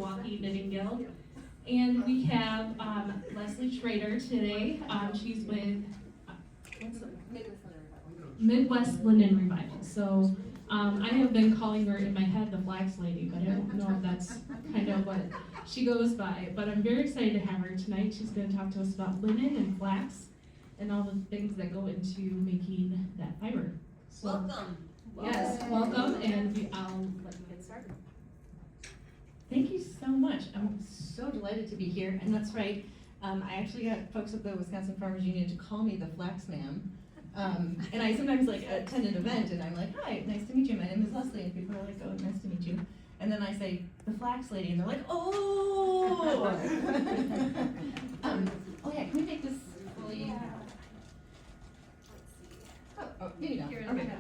Milwaukee Knitting Guild. And we have Leslie Schrader today. She's with what's the- Midwest Linen Revival. So I have been calling her in my head the Flax Lady, but I don't know if that's kind of what she goes by. But I'm very excited to have her tonight. She's going to talk to us about linen and flax and all the things that go into making that fiber. So, Welcome. yes, welcome, and I'll let you get started. Thank you so much. I'm so delighted to be here, and that's right. I actually got folks at the Wisconsin Farmers Union to call me the Flax Ma'am. And I sometimes attend an event and I'm like, hi, nice to meet you. My name is Leslie, and people are like, oh, nice to meet you. And then I say, the Flax Lady, and they're like, oh! Oh yeah, can we make this fully? Oh, maybe not. Okay.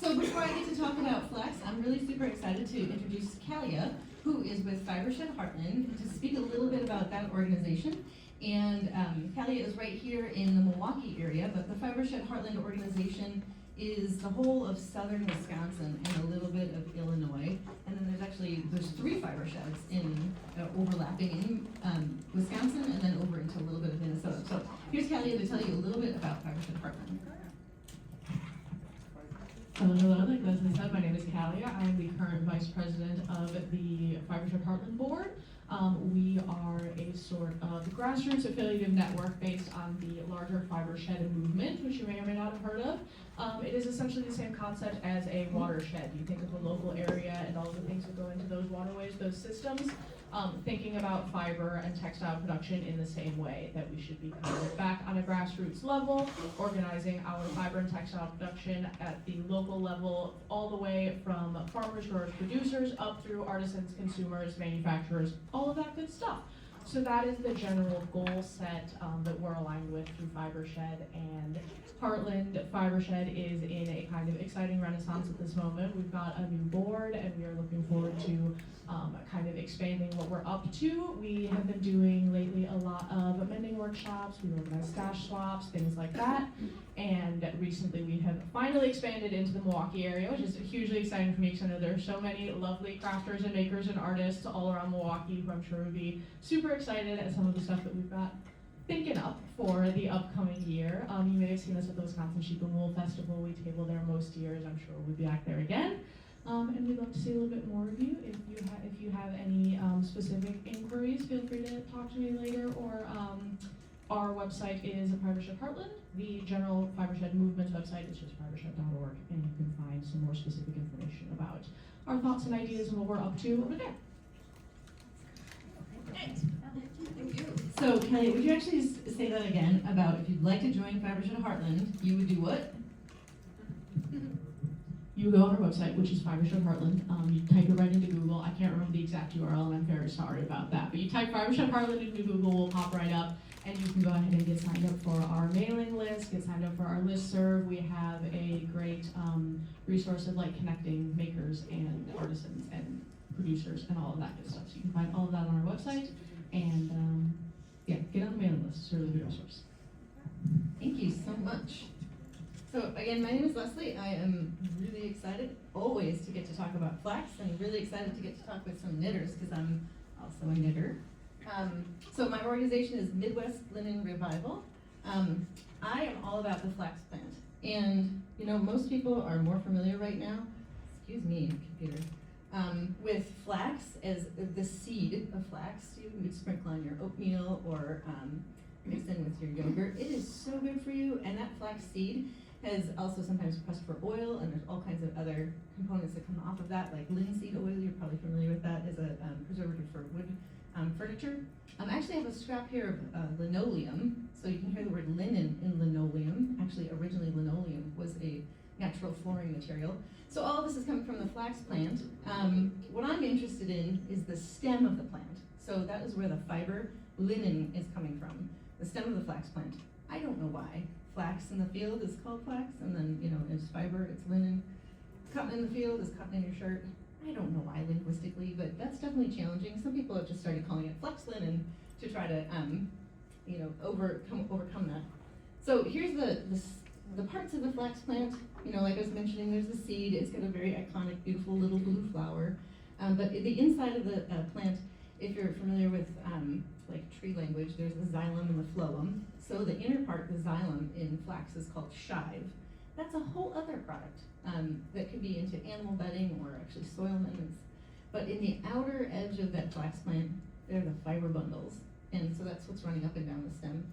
So before I get to talk about flax, I'm really super excited to introduce Kalia, who is with Fibershed Heartland, to speak a little bit about that organization. And Kalia is right here in the Milwaukee area, but the Fibershed Heartland organization is the whole of southern Wisconsin and a little bit of Illinois. And then there's three fiber sheds in overlapping in Wisconsin and then over into a little bit of Minnesota. So here's Kalia to tell you a little bit about Fibershed Heartland. Hello, like Leslie said, my name is Kalia. I'm the current vice president of the Fibershed Heartland Board. We are a sort of grassroots affiliative network based on the larger Fibershed movement, which you may or may not have heard of. It is essentially the same concept as a watershed. You think of the local area and all the things that go into those waterways, those systems. Thinking about fiber and textile production in the same way, that we should be kind of back on a grassroots level, organizing our fiber and textile production at the local level, all the way from farmers, growers, producers, up through artisans, consumers, manufacturers, all of that good stuff. So that is the general goal set that we're aligned with through Fibershed and Heartland. Fibershed is in a kind of exciting renaissance at this moment. We've got a new board and we are looking forward to kind of expanding what we're up to. We have been doing lately a lot of mending workshops, we organize stash swaps, things like that. And recently we have finally expanded into the Milwaukee area, which is hugely exciting for me because I know there are so many lovely crafters and makers and artists all around Milwaukee who I'm sure would be super excited at some of the stuff that we've got thinking up for the upcoming year. You may have seen us at the Wisconsin Sheep and Wool Festival. We table there most years. I'm sure we'll be back there again. And we'd love to see a little bit more of you. If you have any specific inquiries, feel free to talk to me later. Or our website is Fibershed Heartland. The general Fibershed Movement's website is just fibershed.org, and you can find some more specific information about our thoughts and ideas and what we're up to over there. Thank you. So Kelly, would you actually say that again about if you'd like to join Fibershed Heartland, you would do what? You go on our website, which is Fibershed Heartland. You type it right into Google. I can't remember the exact URL, and I'm very sorry about that. But you type Fibershed Heartland into Google, we'll pop right up, and you can go ahead and get signed up for our mailing list, get signed up for our listserv. We have a great resource of connecting makers and artisans and producers and all of that good stuff. So you can find all of that on our website, and get on the mailing list. It's a really good resource. Thank you so much. So again, my name is Leslie. I am really excited always to get to talk about flax, and really excited to get to talk with some knitters because I'm also a knitter. So my organization is Midwest Linen Revival. I am all about the flax plant, and most people are more familiar right now. Excuse me, computer. With flax as the seed of flax. You would sprinkle on your oatmeal or mix in with your yogurt. It is so good for you, and that flax seed is also sometimes pressed for oil, and there's all kinds of other components that come off of that, like linseed oil. You're probably familiar with that as a preservative for wood furniture. I actually have a scrap here of linoleum, so you can hear the word linen in linoleum. Actually, originally linoleum was a natural flooring material. So all of this is coming from the flax plant. What I'm interested in is the stem of the plant. So that is where the fiber linen is coming from, the stem of the flax plant. I don't know why. Flax in the field is called flax, and then it's fiber, it's linen. Cotton in the field is cotton in your shirt. I don't know why linguistically, but that's definitely challenging. Some people have just started calling it flax linen to try to overcome that. So here's the parts of the flax plant. Like I was mentioning, there's the seed. It's got a very iconic, beautiful little blue flower. But the inside of the plant, if you're familiar with like tree language, there's the xylem and the phloem. So the inner part, the xylem in flax, is called shive. That's a whole other product that could be into animal bedding or actually soil amendments. But in the outer edge of that flax plant, they're the fiber bundles. And so that's what's running up and down the stem.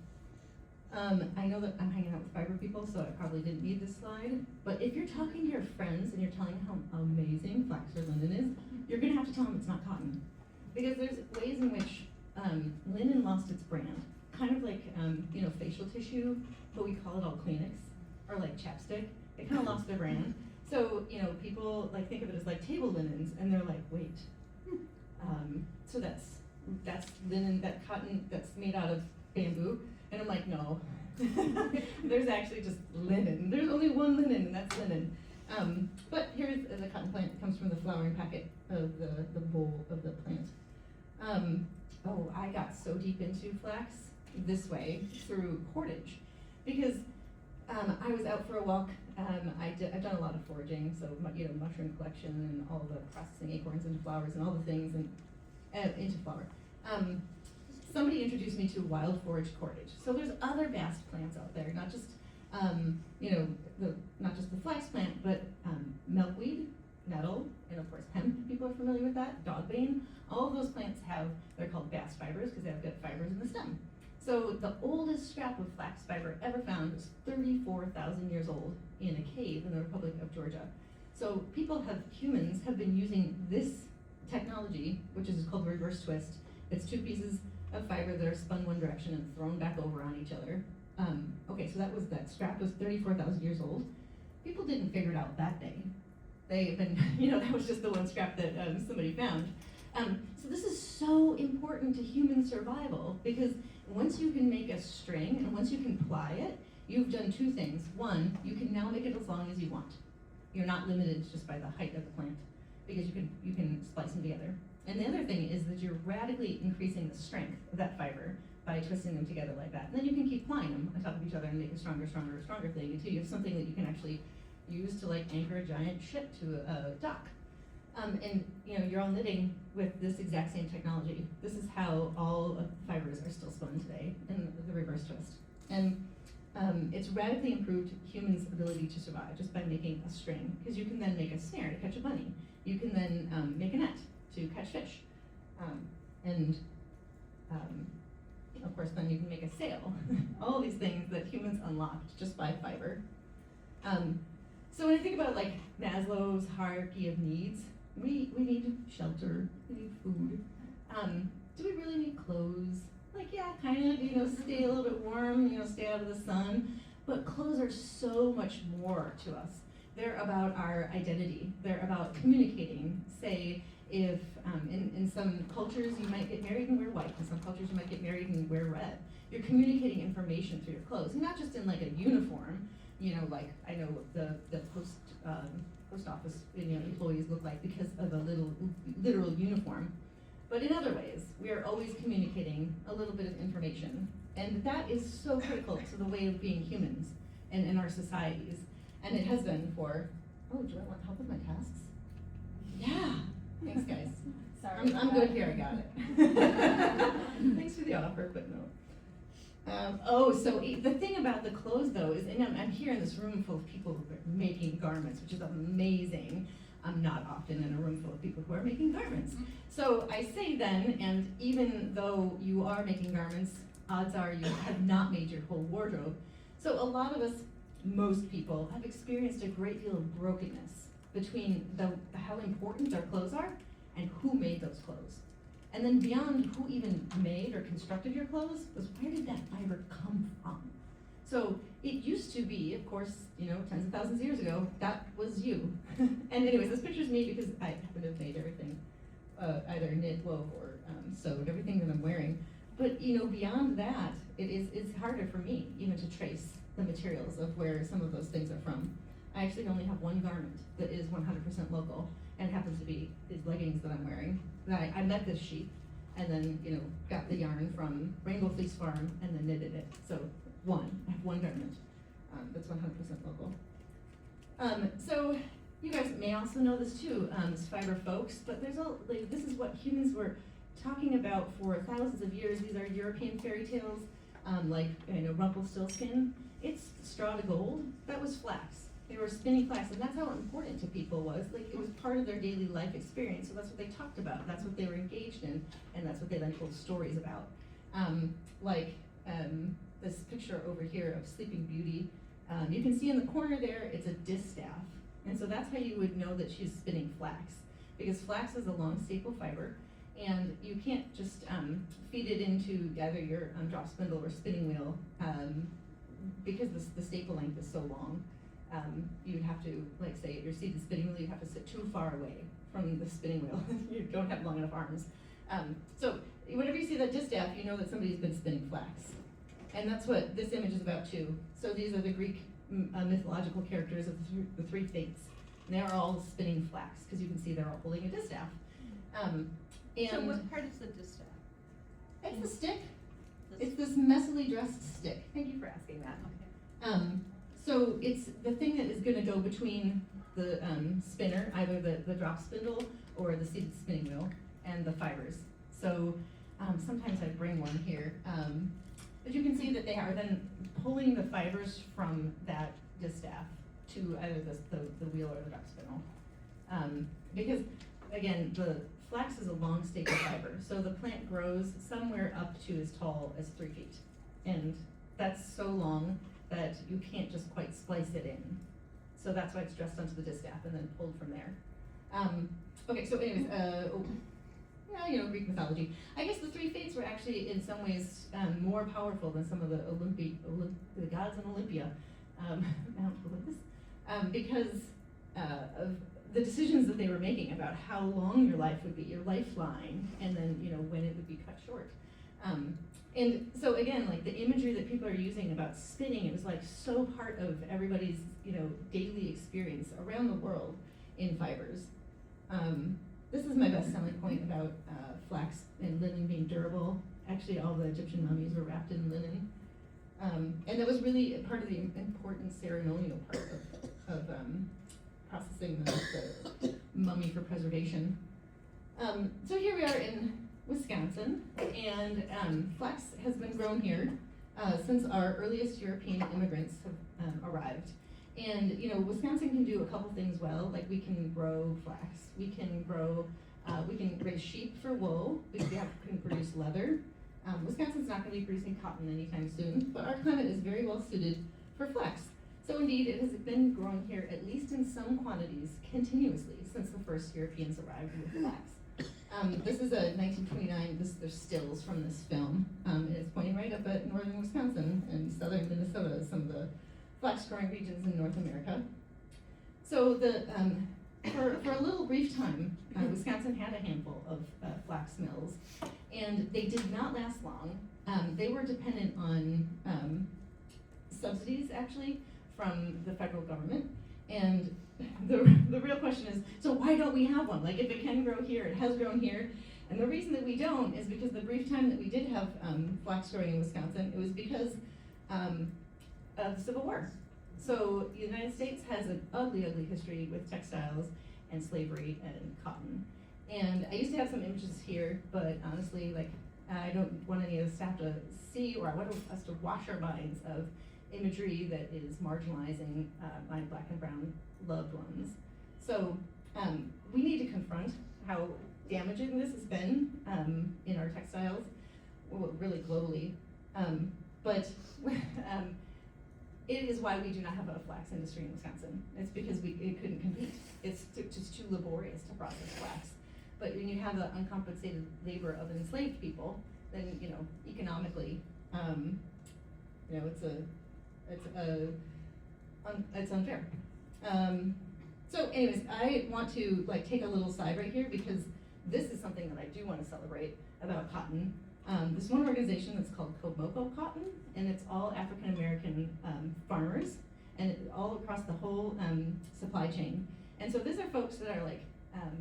I know that I'm hanging out with fiber people, so I probably didn't need this slide. But if you're talking to your friends and you're telling how amazing flax or linen is, you're gonna have to tell them it's not cotton. Because there's ways in which linen lost its brand. Kind of like, facial tissue, but we call it all Kleenex, or like chapstick. It kind of lost their brand. So, people like think of it as like table linens, and they're like, wait. So that's linen, that cotton that's made out of bamboo. And I'm like, no. There's actually just linen. There's only one linen, and that's linen. But here's the cotton plant. It comes from the flowering packet of the bowl of the plant. I got so deep into flax this way through cordage, because I was out for a walk. I've done a lot of foraging, so mushroom collection and all the processing acorns into flowers and all the things and into flower. Somebody introduced me to wild forage cordage. So there's other bast plants out there, not just not just the flax plant, but milkweed, nettle, and of course hemp. People are familiar with that. Dogbane. All of those plants they're called bast fibers because they have good fibers in the stem. So the oldest scrap of flax fiber ever found was 34,000 years old in a cave in the Republic of Georgia. So humans have been using this technology, which is called reverse twist. It's two pieces of fiber that are spun one direction and thrown back over on each other. So that scrap was 34,000 years old. People didn't figure it out that day. They've been, that was just the one scrap that somebody found. So this is so important to human survival, because once you can make a string and once you can ply it, you've done two things. One, you can now make it as long as you want. You're not limited just by the height of the plant, because you can splice them together. And the other thing is that you're radically increasing the strength of that fiber by twisting them together like that. And then you can keep plying them on top of each other and make a stronger thing until you have something that you can actually use to like anchor a giant ship to a dock. You're all knitting with this exact same technology. This is how all of the fibers are still spun today in the reverse twist. And it's radically improved humans' ability to survive just by making a string, because you can then make a snare to catch a bunny. You can then make a net to catch fish. Of course, then you can make a sail. All these things that humans unlocked just by fiber. So when I think about like Maslow's hierarchy of needs, we need shelter, we need food. Do we really need clothes? Like, yeah, kind of, stay a little bit warm, stay out of the sun. But clothes are so much more to us. They're about our identity. They're about communicating. Say, if in some cultures you might get married and wear white, in some cultures you might get married and wear red. You're communicating information through your clothes, and not just in like a uniform. Like I know the post office employees look like because of a literal uniform. But in other ways, we are always communicating a little bit of information. And that is so critical to the way of being humans and in our societies. And it has been for, do I want help with my tasks? Yeah, thanks guys. Sorry. I'm good here, I got it. Thanks for the offer, but no. So the thing about the clothes though is, and I'm here in this room full of people making garments, which is amazing. I'm not often in a room full of people who are making garments. So I say then, and even though you are making garments, odds are you have not made your whole wardrobe. So a lot of us, most people, have experienced a great deal of brokenness between how important our clothes are and who made those clothes. And then beyond who even made or constructed your clothes was, where did that fiber come from? So it used to be, of course, tens of thousands of years ago, that was you. And anyways, this picture's me because I happen to have made everything, either knit, wove, or sewed, everything that I'm wearing. But beyond that, it's harder for me even to trace the materials of where some of those things are from. I actually only have one garment that is 100% local, and it happens to be these leggings that I'm wearing. I met this sheep, and then got the yarn from Rainbow Fleece Farm, and then knitted it. So I have one garment that's 100% local. So you guys may also know this too, as fiber folks, but this is what humans were talking about for thousands of years. These are European fairy tales, like, Rumpelstiltskin. It's straw to gold. That was flax. They were spinning flax, and that's how important to people was. Like, it was part of their daily life experience, so that's what they talked about. That's what they were engaged in, and that's what they then told stories about. This picture over here of Sleeping Beauty. You can see in the corner there, it's a distaff. And so that's how you would know that she's spinning flax, because flax is a long staple fiber, and you can't just feed it into either your drop spindle or spinning wheel, because the staple length is so long. You'd have to, like, say, your seated spinning wheel, you'd have to sit too far away from the spinning wheel. You don't have long enough arms. So whenever you see that distaff, you know that somebody's been spinning flax. And that's what this image is about too. So these are the Greek mythological characters of the three fates. And they're all spinning flax, because you can see they're all holding a distaff. So what part is the distaff? It's the stick. It's this messily dressed stick. Thank you for asking that. Okay. So it's the thing that is going to go between the spinner, either the drop spindle or the seated spinning wheel, and the fibers. So sometimes I bring one here. But you can see that they are then pulling the fibers from that distaff to either the wheel or the drop spindle. Because, again, the flax is a long staple fiber, so the plant grows somewhere up to as tall as 3 feet. And that's so long that you can't just quite splice it in. So that's why it's dressed onto the distaff and then pulled from there. Okay, so anyways, Greek mythology. I guess the three fates were actually in some ways more powerful than some of the gods in Olympia, Mount Olympus, because of the decisions that they were making about how long your life would be, your lifeline, and then when it would be cut short. And so again, like the imagery that people are using about spinning, it was like so part of everybody's daily experience around the world in fibers. This is my best selling point about flax and linen being durable. Actually, all the Egyptian mummies were wrapped in linen. And that was really part of the important ceremonial part of processing the mummy for preservation. So here we are in Wisconsin, and flax has been grown here since our earliest European immigrants have arrived. And Wisconsin can do a couple things well. Like we can grow flax, we can raise sheep for wool, we can produce leather. Wisconsin's not going to be producing cotton anytime soon, but our climate is very well suited for flax. So indeed, it has been growing here, at least in some quantities, continuously since the first Europeans arrived with flax. This is a 1929, there's stills from this film, and it's pointing right up at northern Wisconsin and southern Minnesota, some of the flax growing regions in North America. So for a little brief time, Wisconsin had a handful of flax mills, and they did not last long. They were dependent on subsidies, actually, from the federal government. And the real question is, so why don't we have one? Like, if it can grow here, it has grown here. And the reason that we don't is because the brief time that we did have flax growing in Wisconsin, it was because of the Civil War. So the United States has an ugly, ugly history with textiles and slavery and cotton. And I used to have some images here, but honestly, like, I don't want any of the staff to see, or I want us to wash our minds of imagery that is marginalizing my Black and brown loved ones. So we need to confront how damaging this has been in our textiles, well, really globally. But it is why we do not have a flax industry in Wisconsin. It's because it couldn't compete. It's just too laborious to process flax. But when you have the uncompensated labor of enslaved people, then economically, it's unfair. So anyways, I want to take a little side right here, because this is something that I do want to celebrate about cotton. There's one organization that's called Komoko Cotton, and it's all African American farmers, and all across the whole supply chain. And so these are folks that are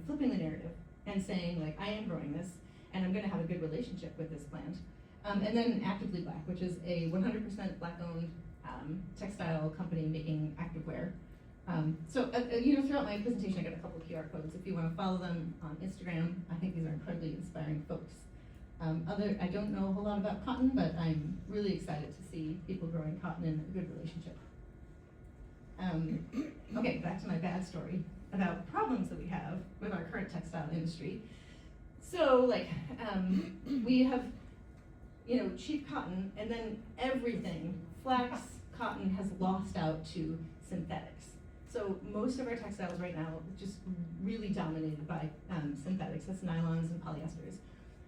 flipping the narrative and saying I am growing this, and I'm going to have a good relationship with this plant. And then Actively Black, which is a 100% Black-owned textile company making activewear. Throughout my presentation, I got a couple of QR codes. If you want to follow them on Instagram, I think these are incredibly inspiring folks. I don't know a whole lot about cotton, but I'm really excited to see people growing cotton in a good relationship. Okay, back to my bad story about problems that we have with our current textile industry. So, we have, cheap cotton, and then everything, flax, cotton has lost out to synthetics. So most of our textiles right now just really dominated by synthetics, that's nylons and polyesters.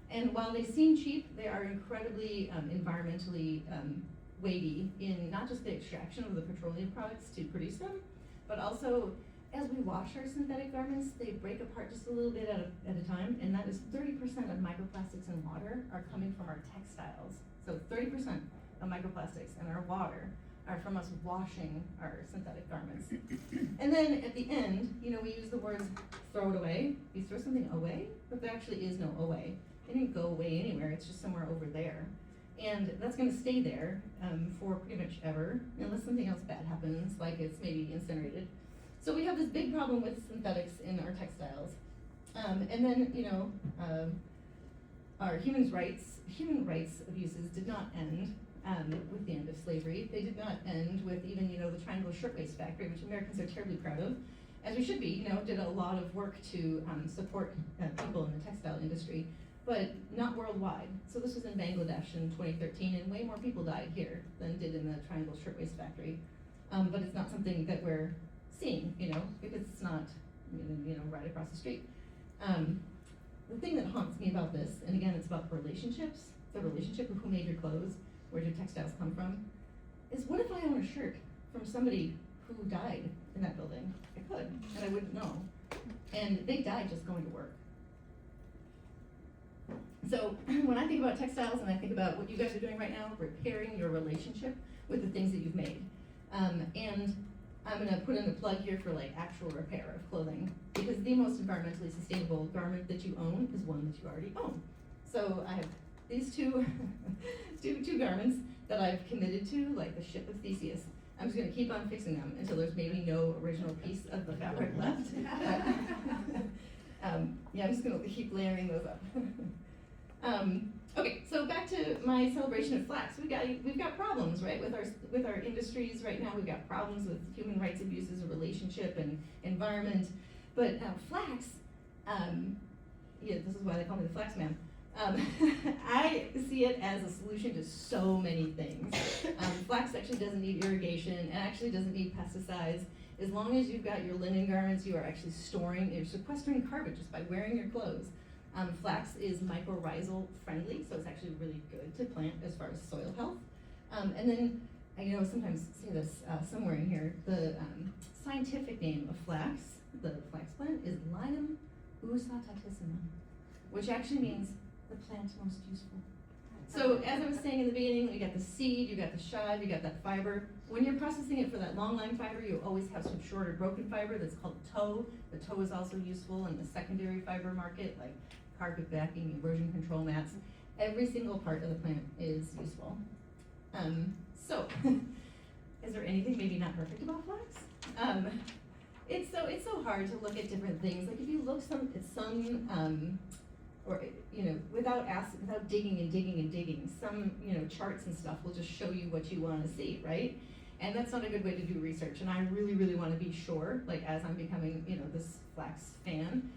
And while they seem cheap, they are incredibly environmentally weighty in not just the extraction of the petroleum products to produce them, but also as we wash our synthetic garments, they break apart just a little bit at a time, and that is 30% of microplastics in water are coming from our textiles. So 30% of microplastics in our water are from us washing our synthetic garments. And then at the end, we use the words throw it away. You throw something away, but there actually is no away. It didn't go away anywhere, it's just somewhere over there. And that's gonna stay there for pretty much ever, unless something else bad happens, like it's maybe incinerated. So we have this big problem with synthetics in our textiles. And then, our human rights abuses did not end with the end of slavery. They did not end with even, the Triangle Shirtwaist Factory, which Americans are terribly proud of, as we should be, did a lot of work to support people in the textile industry, but not worldwide. So this was in Bangladesh in 2013, and way more people died here than did in the Triangle Shirtwaist Factory. But it's not something that we're seeing, because it's not, right across the street. The thing that haunts me about this, and again, it's about relationships, the relationship of who made your clothes, where do textiles come from, is what if I own a shirt from somebody who died in that building? I could, and I wouldn't know. And they died just going to work. So when I think about textiles and I think about what you guys are doing right now, repairing your relationship with the things that you've made. And I'm gonna put in a plug here for actual repair of clothing, because the most environmentally sustainable garment that you own is one that you already own. So I have these two garments that I've committed to, like the ship of Theseus. I'm just gonna keep on fixing them until there's maybe no original piece of the fabric left. I'm just gonna keep layering those up. Okay, so back to my celebration of flax. We've got problems, right, with our industries right now. We've got problems with human rights abuses, relationship, and environment. But flax, this is why they call me the flax man. I see it as a solution to so many things. Flax actually doesn't need irrigation and actually doesn't need pesticides. As long as you've got your linen garments, you are actually you're sequestering carbon just by wearing your clothes. Flax is mycorrhizal friendly, so it's actually really good to plant as far as soil health. And then, I sometimes see this somewhere in here, the scientific name of flax, the flax plant, is Linum usatatissimum, which actually means the plant most useful. So as I was saying in the beginning, you got the seed, you got the shive, you got that fiber. When you're processing it for that long line fiber, you always have some shorter broken fiber that's called tow. The tow is also useful in the secondary fiber market, like carpet backing, erosion control mats. Every single part of the plant is useful. Is there anything maybe not perfect about flax? It's so hard to look at different things. Like if you look without digging and digging and digging, some charts and stuff will just show you what you want to see, right? And that's not a good way to do research. And I really, really want to be sure, as I'm becoming this flax fan,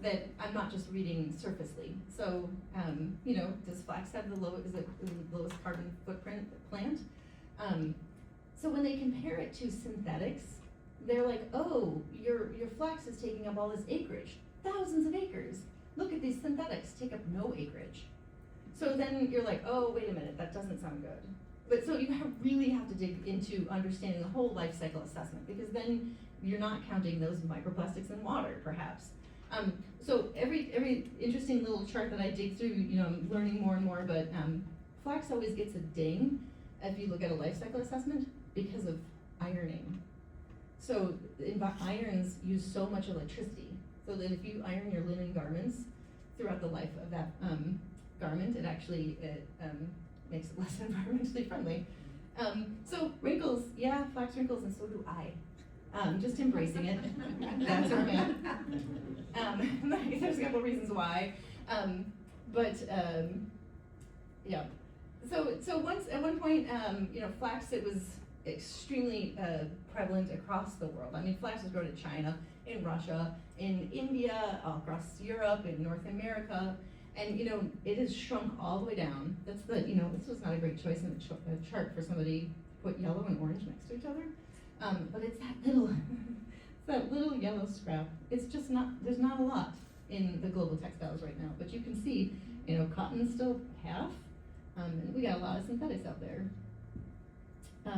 that I'm not just reading surfacely. So, does flax have the lowest carbon footprint plant? So when they compare it to synthetics, they're like, oh, your flax is taking up all this acreage, thousands of acres. Look at these synthetics, take up no acreage. So then you're like, oh, wait a minute, that doesn't sound good. But so you really have to dig into understanding the whole life cycle assessment, because then you're not counting those microplastics in water, perhaps. So every interesting little chart that I dig through, I'm learning more and more, but flax always gets a ding if you look at a life cycle assessment because of ironing. So irons use so much electricity, so that if you iron your linen garments throughout the life of that garment, it actually makes it less environmentally friendly. So wrinkles, yeah, flax wrinkles, and so do I. just embracing it. That's our man. There's a couple reasons why. Yeah. So once, at one point, flax, it was extremely prevalent across the world. I mean, flax was grown in China, in Russia, in India, across Europe, in North America, and it has shrunk all the way down. That's this was not a great choice in the chart for somebody to put yellow and orange next to each other. But it's that little yellow scrap. It's just not, there's not a lot in the global textiles right now, but you can see, cotton's still half, and we got a lot of synthetics out there.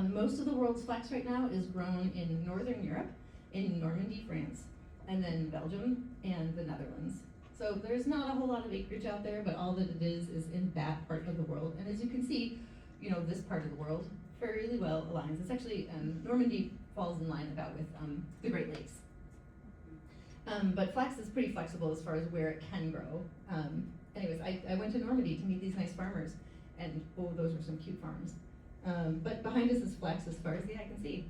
Most of the world's flax right now is grown in Northern Europe, in Normandy, France, and then Belgium and the Netherlands. So there's not a whole lot of acreage out there, but all that it is in that part of the world. And as you can see, this part of the world fairly well aligns. It's actually, Normandy falls in line about with the Great Lakes. But flax is pretty flexible as far as where it can grow. Anyways, I went to Normandy to meet these nice farmers, and those were some cute farms. But behind us is flax as far as the eye can see.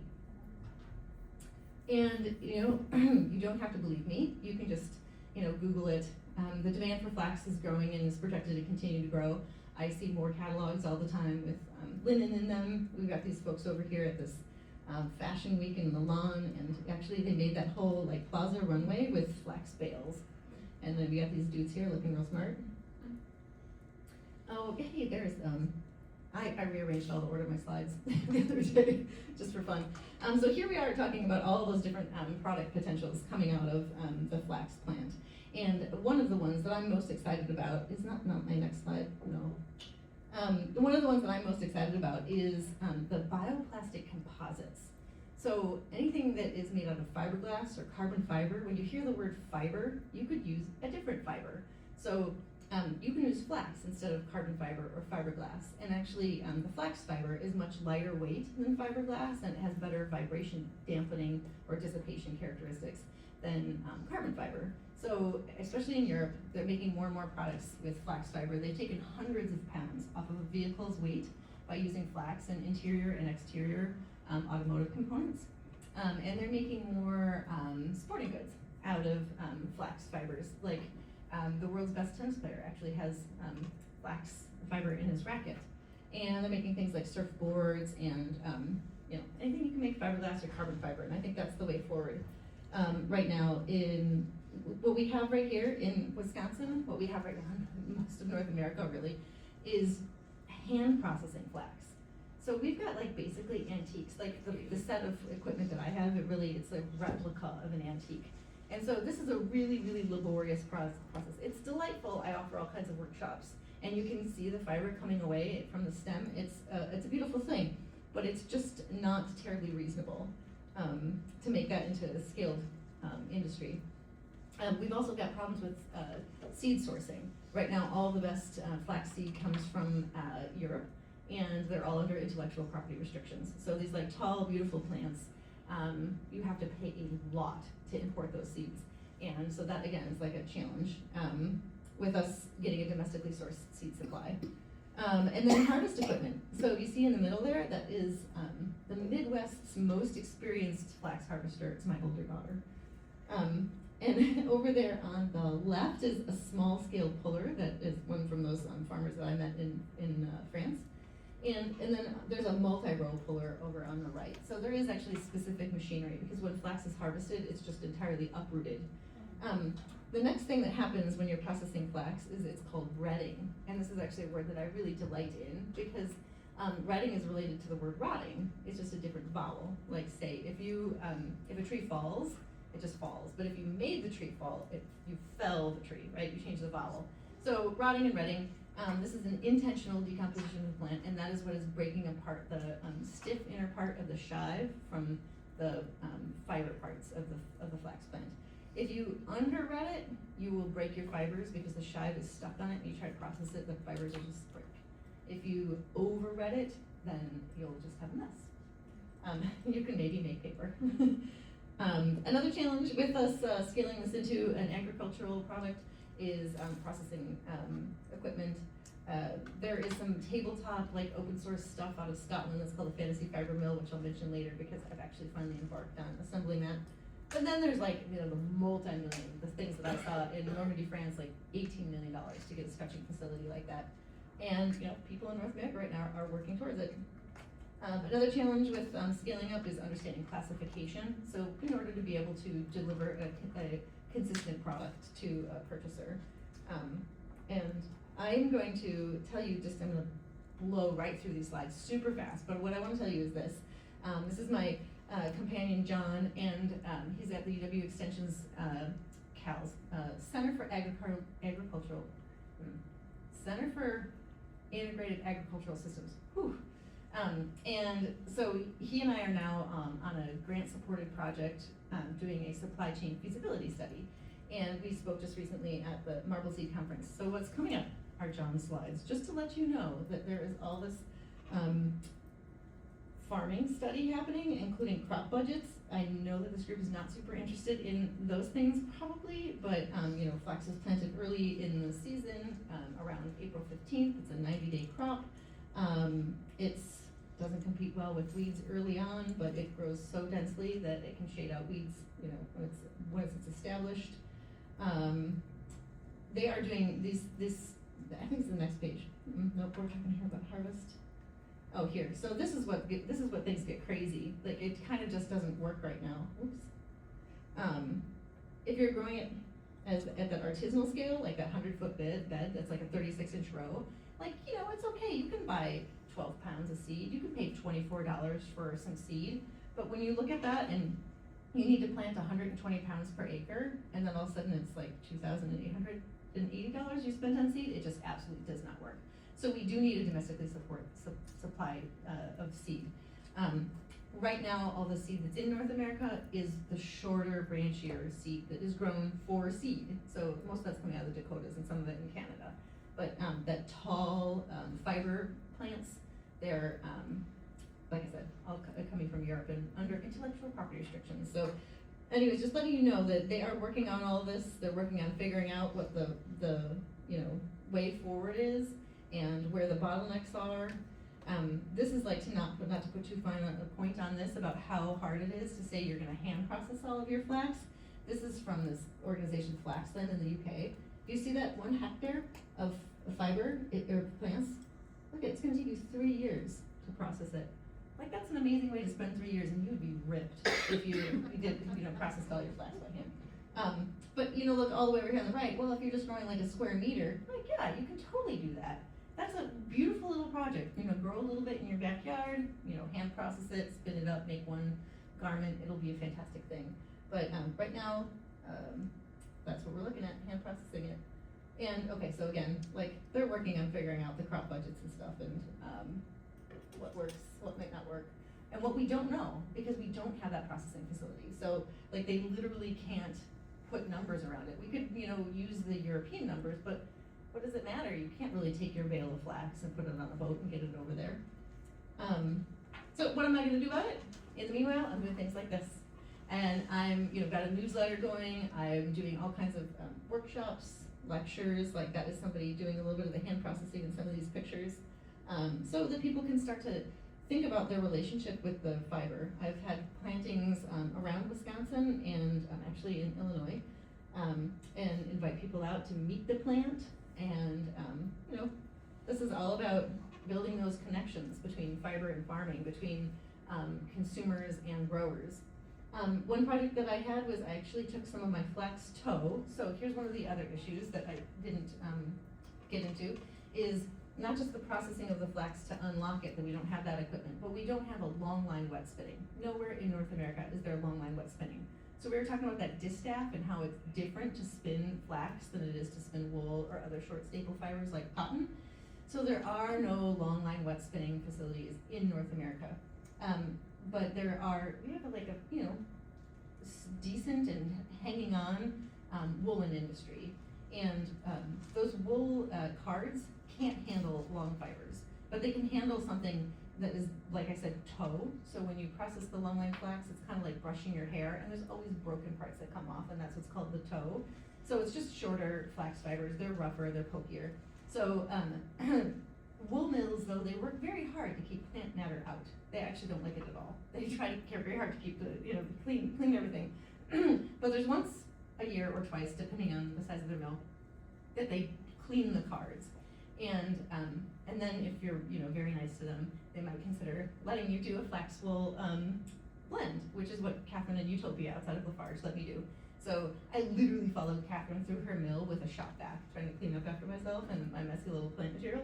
And you don't have to believe me. You can just Google it. The demand for flax is growing and is projected to continue to grow. I see more catalogs all the time with linen in them. We've got these folks over here at this fashion week in Milan, and actually they made that whole plaza runway with flax bales. And then we got these dudes here looking real smart. Oh, hey, there's I rearranged all the order of my slides the other day, just for fun. So here we are talking about all those different product potentials coming out of the flax plant. And one of the ones that I'm most excited about is not my next slide, no. One of the ones that I'm most excited about is the bioplastic composites. So anything that is made out of fiberglass or carbon fiber, when you hear the word fiber, you could use a different fiber. So you can use flax instead of carbon fiber or fiberglass. And actually, the flax fiber is much lighter weight than fiberglass, and it has better vibration dampening or dissipation characteristics than carbon fiber. So especially in Europe, they're making more and more products with flax fiber. They've taken hundreds of pounds off of a vehicle's weight by using flax in interior and exterior automotive components. And they're making more sporting goods out of flax fibers. Like the world's best tennis player actually has flax fiber in his racket. And they're making things like surfboards and anything you can make fiberglass or carbon fiber. And I think that's the way forward. Right now in what we have right here in Wisconsin, what we have right now in most of North America really, is hand processing flax. So we've got basically antiques, the set of equipment that I have, it's a replica of an antique. And so this is a really, really laborious process. It's delightful. I offer all kinds of workshops, and you can see the fiber coming away from the stem. It's a beautiful thing, but it's just not terribly reasonable to make that into a scaled industry. We've also got problems with seed sourcing. Right now, all the best flax seed comes from Europe, and they're all under intellectual property restrictions. So these tall, beautiful plants, you have to pay a lot to import those seeds. And so that, again, is a challenge with us getting a domestically sourced seed supply. And then harvest equipment. So you see in the middle there, that is the Midwest's most experienced flax harvester. It's my older daughter. And over there on the left is a small-scale puller that is one from those farmers that I met in France. And then there's a multi-row puller over on the right. So there is actually specific machinery, because when flax is harvested, it's just entirely uprooted. The next thing that happens when you're processing flax is it's called retting. And this is actually a word that I really delight in, because retting is related to the word rotting. It's just a different vowel. Like, say, if a tree falls, it just falls. But if you made the tree fall, you fell the tree, right? You change the vowel. So rotting and retting, this is an intentional decomposition of the plant, and that is what is breaking apart the stiff inner part of the shive from the fiber parts of the flax plant. If you under-ret it, you will break your fibers because the shive is stuck on it, and you try to process it, the fibers will just break. If you over-ret it, then you'll just have a mess. You can maybe make paper. Another challenge with us scaling this into an agricultural product is processing equipment. There is some tabletop, like open source stuff out of Scotland that's called the Fantasy Fiber Mill, which I'll mention later because I've actually finally embarked on assembling that. But then there's like, you know, the things that I saw in Normandy, France, like $18 million to get a scratching facility like that. And, you know, people in North America right now are working towards it. Another challenge with scaling up is understanding classification. So in order to be able to deliver a consistent product to a purchaser. And I'm going to tell you I'm gonna blow right through these slides super fast, but what I wanna tell you is this. This is my companion, John, and he's at the UW Extension's CALS, Center for Center for Integrated Agricultural Systems. Whew. And so he and I are now on a grant-supported project doing a supply chain feasibility study. And we spoke just recently at the Marble Seed Conference. So what's coming up are John's slides, just to let you know that there is all this farming study happening, including crop budgets. I know that this group is not super interested in those things probably, but you know, flax was planted early in the season, around April 15th. It's a 90-day crop. It doesn't compete well with weeds early on, but it grows so densely that it can shade out weeds, you know, once it's established. They are doing this, I think it's the next page. Nope, we're talking here about harvest. Oh, here. So this is what things get crazy. Like it kind of just doesn't work right now. Oops. If you're growing it at that artisanal scale, like that 100-foot bed that's like a 36-inch row, like, you know, it's okay. You can buy 12 pounds of seed. You can pay $24 for some seed. But when you look at that and you need to plant 120 pounds per acre, and then all of a sudden it's like $2,880 you spend on seed, it just absolutely does not work. So we do need a domestically supply of seed. Right now, all the seed that's in North America is the shorter, branchier seed that is grown for seed. So most of that's coming out of the Dakotas and some of it in Canada. But that tall fiber plants, they're, like I said, all coming from Europe and under intellectual property restrictions. So anyways, just letting you know that they are working on all this. They're working on figuring out what the you know, way forward is and where the bottlenecks are. This is like not to put too fine a point on this about how hard it is to say you're gonna hand process all of your flax. This is from this organization Flaxland in the UK. Do you see that 1 hectare of fiber or plants? Look, it's gonna take you 3 years to process it. Like that's an amazing way to spend 3 years, and you would be ripped if you processed all your flax by hand. But you know, look all the way over here on the right. Well, if you're just growing like a square meter, like yeah, you can totally do that. That's a beautiful little project. You know, grow a little bit in your backyard. You know, hand process it, spin it up, make one garment. It'll be a fantastic thing. But right now, that's what we're looking at, hand processing it. And okay, so again, like they're working on figuring out the crop budgets and stuff, and what works, what might not work, and what we don't know because we don't have that processing facility. So like they literally can't put numbers around it. We could, you know, use the European numbers, but what does it matter? You can't really take your bale of flax and put it on a boat and get it over there. So what am I gonna do about it? In the meanwhile, I'm doing things like this. And I'm, you know, got a newsletter going. I'm doing all kinds of workshops, lectures, like that is somebody doing a little bit of the hand processing in some of these pictures. So that people can start to think about their relationship with the fiber. I've had plantings around Wisconsin and actually in Illinois, and invite people out to meet the plant. And you know, this is all about building those connections between fiber and farming, between consumers and growers. One project that I had was I actually took some of my flax tow. So here's one of the other issues that I didn't get into is not just the processing of the flax to unlock it, that we don't have that equipment, but we don't have a long line wet spinning. Nowhere in North America is there long line wet spinning. So we were talking about that distaff and how it's different to spin flax than it is to spin wool or other short staple fibers like cotton. So there are no long line wet spinning facilities in North America. But there are, we have like a, you know, decent and hanging on woolen industry. And those wool cards can't handle long fibers, but they can handle something that is, like I said, tow. So when you process the long line flax, it's kind of like brushing your hair, and there's always broken parts that come off, and that's what's called the tow. So it's just shorter flax fibers. They're rougher, they're pokier. So wool mills, though, they work very hard to keep plant matter out. They actually don't like it at all. They try to care very hard to keep the, clean everything. But there's once a year or twice, depending on the size of their mill, that they clean the cards. And then if you're, very nice to them, they might consider letting you do a flax wool blend, which is what Catherine at Utopia outside of Lafarge let me do. So I literally followed Catherine through her mill with a shop vac, trying to clean up after myself and my messy little plant material.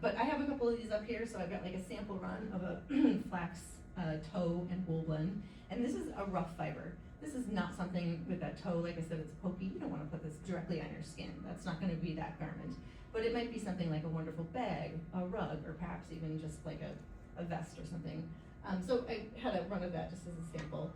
But I have a couple of these up here, so I've got like a sample run of a flax tow and wool blend. And this is a rough fiber. This is not something with that toe, like I said, it's pokey. You don't want to put this directly on your skin. That's not going to be that garment. But it might be something like a wonderful bag, a rug, or perhaps even just like a vest or something. So I had a run of that just as a sample.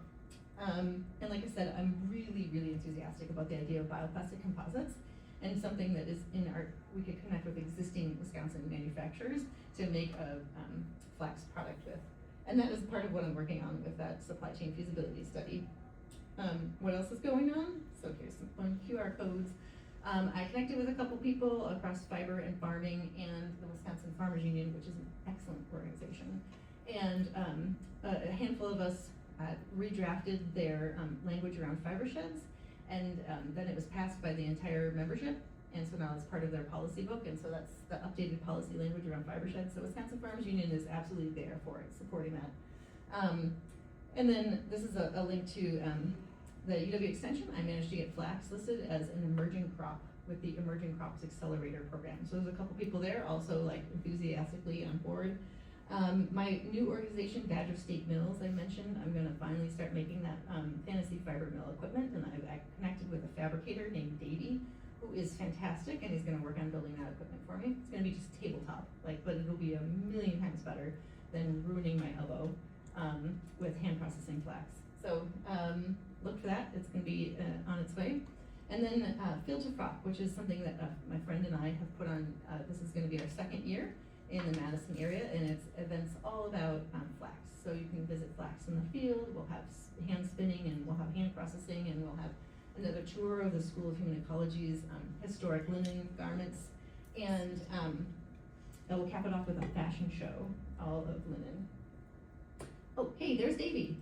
And like I said, I'm really, really enthusiastic about the idea of bioplastic composites and something that is we could connect with existing Wisconsin manufacturers to make a flax product with. And that is part of what I'm working on with that supply chain feasibility study. What else is going on? So here's some QR codes. I connected with a couple people across fiber and farming and the Wisconsin Farmers Union, which is an excellent organization. And a handful of us redrafted their language around fiber sheds, and then it was passed by the entire membership, and so now it's part of their policy book, and so that's the updated policy language around fiber sheds. So Wisconsin Farmers Union is absolutely there for it, supporting that. And then this is a link to the UW Extension. I managed to get flax listed as an emerging crop with the Emerging Crops Accelerator program. So there's a couple people there also like enthusiastically on board. My new organization, Badger State Mills, I mentioned, I'm gonna finally start making that fantasy fiber mill equipment, and I've connected with a fabricator named Davey, who is fantastic, and he's gonna work on building that equipment for me. It's gonna be just tabletop, but it'll be a million times better than ruining my elbow with hand processing flax. So look for that, it's gonna be on its way. And then Field to Frock, which is something that my friend and I have put on, this is gonna be our second year in the Madison area, and it's events all about flax. So you can visit flax in the field, we'll have hand spinning, and we'll have hand processing, and we'll have another tour of the School of Human Ecology's historic linen garments, and we'll cap it off with a fashion show, all of linen. Oh, hey, there's Davey.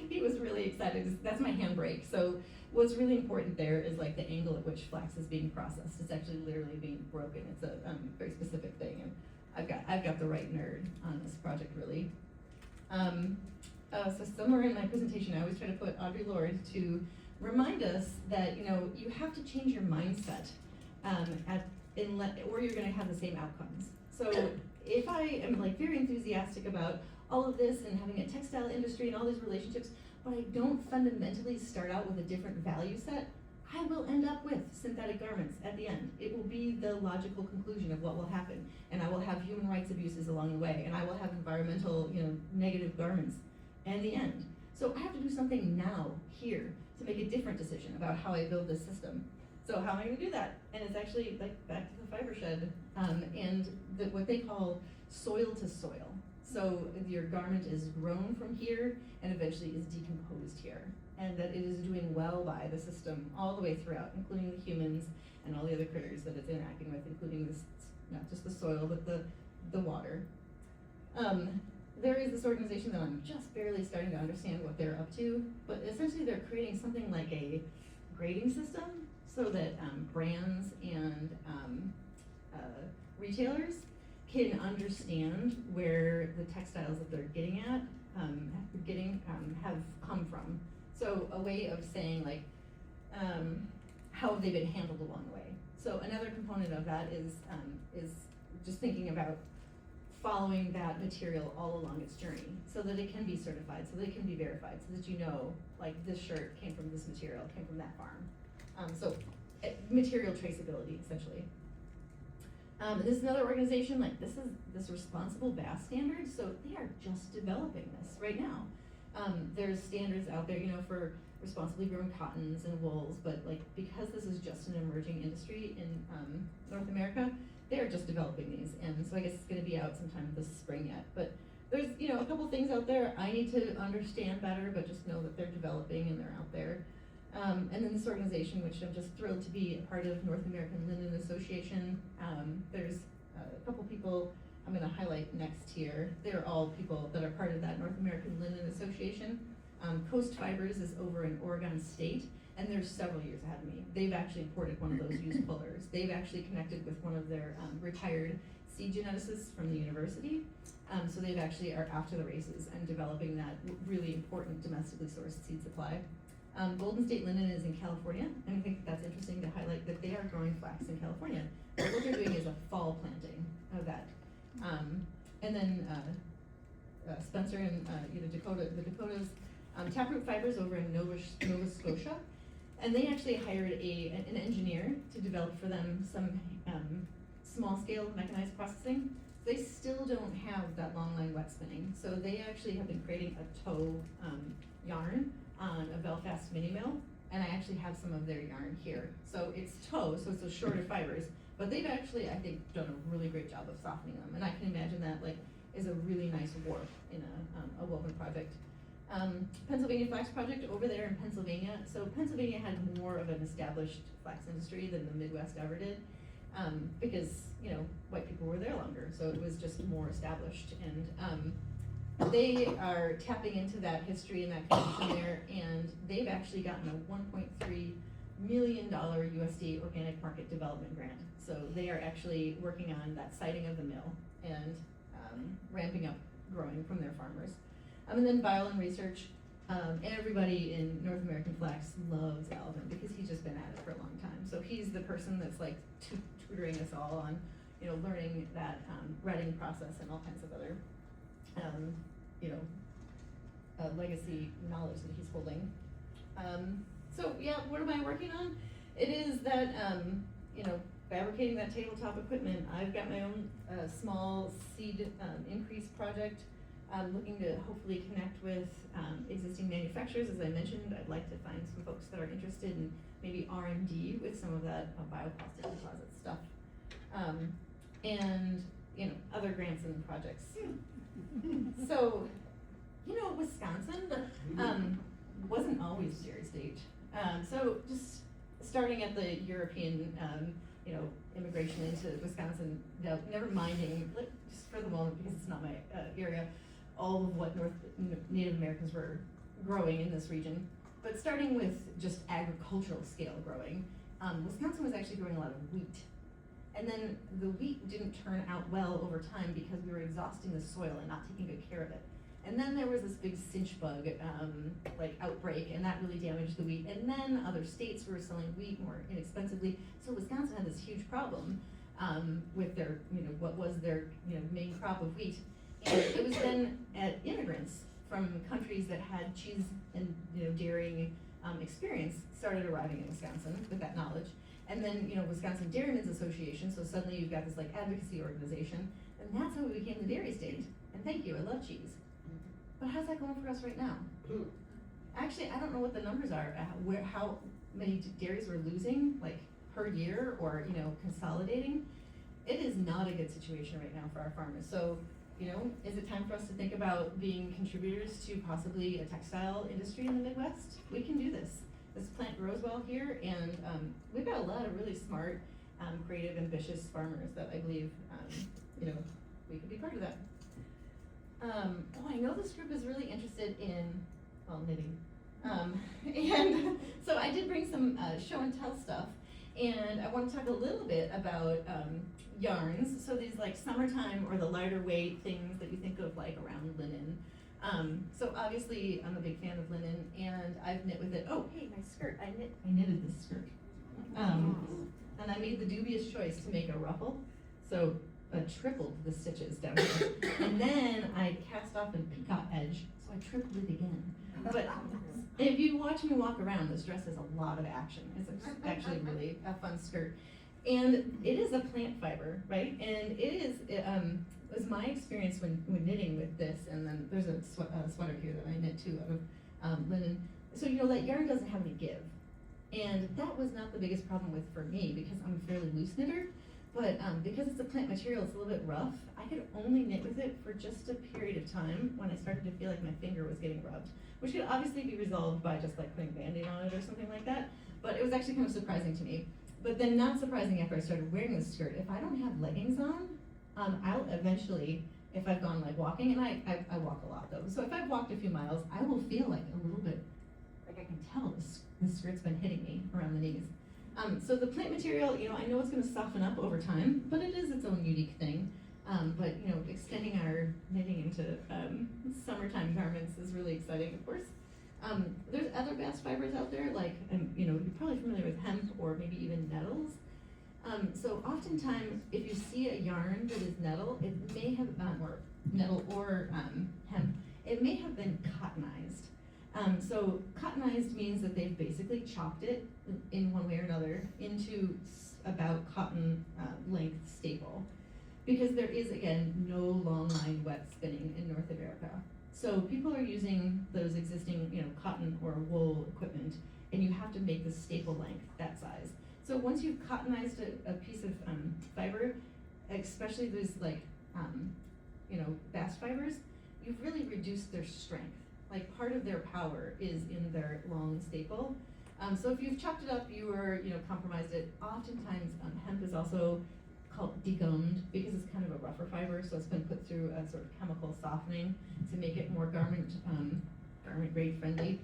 He was really excited. That's my handbrake. So what's really important there is like the angle at which flax is being processed. It's actually literally being broken. It's a very specific thing, and I've got the right nerd on this project, really. So somewhere in my presentation, I always try to put Audre Lorde to remind us that you have to change your mindset, or you're going to have the same outcomes. So if I am like very enthusiastic about all of this and having a textile industry and all these relationships, but I don't fundamentally start out with a different value set, I will end up with synthetic garments at the end. It will be the logical conclusion of what will happen, and I will have human rights abuses along the way, and I will have environmental, negative garments in the end. So I have to do something now, here, to make a different decision about how I build this system. So how am I going to do that? And it's actually like back to the fiber shed, and what they call soil to soil. So your garment is grown from here and eventually is decomposed here, and that it is doing well by the system all the way throughout, including the humans and all the other critters that it's interacting with, including this, not just the soil, but the water. There is this organization that I'm just barely starting to understand what they're up to, but essentially they're creating something like a grading system so that brands and retailers can understand where the textiles that they're getting at have come from. So a way of saying like how have they been handled along the way. So another component of that is just thinking about following that material all along its journey, so that it can be certified, so that it can be verified, so that like this shirt came from this material, came from that farm. So material traceability essentially. This is another organization, like this is this Responsible Bath Standards, so they are just developing this right now. There's standards out there, for responsibly grown cottons and wools, but like because this is just an emerging industry in North America, they're just developing these, and so I guess it's gonna be out sometime this spring yet. But there's a couple things out there I need to understand better, but just know that they're developing and they're out there. And then this organization, which I'm just thrilled to be a part of, North American Linen Association. There's a couple people I'm gonna highlight next here. They're all people that are part of that North American Linen Association. Coast Fibers is over in Oregon State, and they're several years ahead of me. They've actually imported one of those used pullers. They've actually connected with one of their retired seed geneticists from the university. So they've actually are after the races and developing that really important domestically sourced seed supply. Golden State Linen is in California, and I think that's interesting to highlight that they are growing flax in California. But what they're doing is a fall planting of that. And then Spencer and the Dakotas, Taproot Fibers over in Nova Scotia, and they actually hired an engineer to develop for them some small scale mechanized processing. They still don't have that long line wet spinning, so they actually have been creating a tow yarn on a Belfast mini mill, and I actually have some of their yarn here. So it's tow, so it's those shorter fibers, but they've actually, I think, done a really great job of softening them, and I can imagine that like is a really nice warp in a woven project. Pennsylvania Flax Project over there in Pennsylvania. So Pennsylvania had more of an established flax industry than the Midwest ever did, because white people were there longer, so it was just more established. And they are tapping into that history and that connection there, and they've actually gotten a $1.3 million USDA Organic Market Development Grant. So they are actually working on that siting of the mill and ramping up growing from their farmers. And then Biolan Research, everybody in North American Flax loves Alvin because he's just been at it for a long time. So he's the person that's like tutoring us all on, learning that writing process and all kinds of other, legacy knowledge that he's holding. So yeah, what am I working on? It is that, fabricating that tabletop equipment. I've got my own small seed increase project. I'm looking to hopefully connect with existing manufacturers. As I mentioned, I'd like to find some folks that are interested in maybe R&D with some of that bioplastic deposit stuff. And other grants and projects. So, Wisconsin wasn't always dairy state. So just starting at the European, immigration into Wisconsin, never minding, just for the moment because it's not my area, all of what Native Americans were growing in this region. But starting with just agricultural scale growing, Wisconsin was actually growing a lot of wheat. And then the wheat didn't turn out well over time because we were exhausting the soil and not taking good care of it. And then there was this big cinch bug outbreak, and that really damaged the wheat. And then other states were selling wheat more inexpensively. So Wisconsin had this huge problem with their, what was their, main crop of wheat. And it was then immigrants from countries that had cheese and dairying experience started arriving in Wisconsin with that knowledge. And then Wisconsin Dairymen's Association. So suddenly you've got this advocacy organization, and that's how we became the dairy state. And thank you, I love cheese. But how's that going for us right now? Actually, I don't know what the numbers are. How many dairies we're losing, per year, or consolidating. It is not a good situation right now for our farmers. So, is it time for us to think about being contributors to possibly a textile industry in the Midwest? We can do this. This plant grows well here, and we've got a lot of really smart, creative, ambitious farmers that I believe, we could be part of that. I know this group is really interested in, knitting. And so I did bring some show and tell stuff, and I want to talk a little bit about yarns. So these summertime or the lighter weight things that you think of around linen. So obviously I'm a big fan of linen, and I've knit with it. Oh, hey, my skirt, I knitted this skirt. And I made the dubious choice to make a ruffle. So tripled the stitches down here. And then I cast off a peacock edge, so I tripled it again. But if you watch me walk around, this dress has a lot of action. It's actually really a fun skirt. And it is a plant fiber, right? And it was my experience when knitting with this, and then there's a sweater here that I knit too out of linen. So that yarn doesn't have any give. And that was not the biggest problem for me because I'm a fairly loose knitter. but because it's a plant material, it's a little bit rough. I could only knit with it for just a period of time when I started to feel like my finger was getting rubbed, which could obviously be resolved by just like putting Band-Aid on it or something like that, but it was actually kind of surprising to me. But then not surprising after I started wearing this skirt, if I don't have leggings on, I'll eventually, if I've gone like walking, and I walk a lot though, so if I've walked a few miles, I will feel like a little bit, like I can tell this skirt's been hitting me around the knees. So the plant material, you know, I know it's gonna soften up over time, but it is its own unique thing. But you know, extending our knitting into summertime garments is really exciting, of course. There's other bast fibers out there, like, you know, you're probably familiar with hemp or maybe even nettles. So oftentimes, if you see a yarn that is nettle, it may have, or nettle or hemp, it may have been cottonized. So cottonized means that they've basically chopped it in one way or another into about cotton length staple. Because there is, again, no long line wet spinning in North America. So people are using those existing, you know, cotton or wool equipment, and you have to make the staple length that size. So once you've cottonized a piece of fiber, especially those like, you know, bast fibers, you've really reduced their strength. Like part of their power is in their long staple. So if you've chopped it up, you know, compromised it. Oftentimes, hemp is also called degummed because it's kind of a rougher fiber, so it's been put through a sort of chemical softening to make it more garment grade friendly.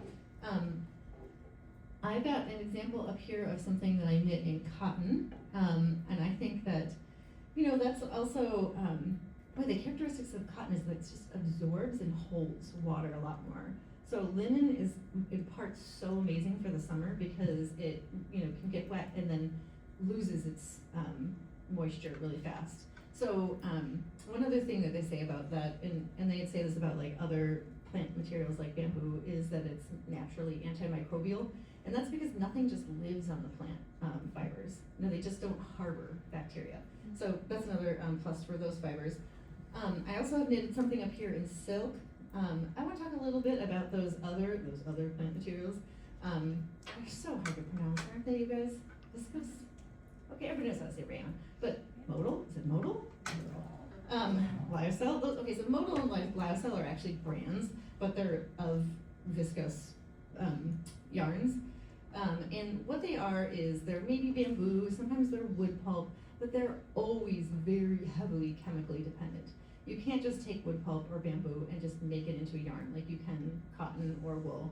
I've got an example up here of something that I knit in cotton, and I think that, you know, that's also, boy, the characteristics of cotton is that it just absorbs and holds water a lot more. So linen is in part so amazing for the summer because it, you know, can get wet and then loses its moisture really fast. So one other thing that they say about that, and they'd say this about like other plant materials like bamboo, is that it's naturally antimicrobial. And that's because nothing just lives on the plant fibers. No, they just don't harbor bacteria. So that's another plus for those fibers. I also have knitted something up here in silk. I want to talk a little bit about those other plant materials. They're so hard to pronounce, aren't they, you guys? Viscose? Okay, everybody knows how to say rayon. But modal, is it modal? Lyocell, okay, so modal and lyocell are actually brands, but they're of viscose yarns. And what they are is they're maybe bamboo, sometimes they're wood pulp, but they're always very heavily chemically dependent. You can't just take wood pulp or bamboo and just make it into a yarn like you can cotton or wool.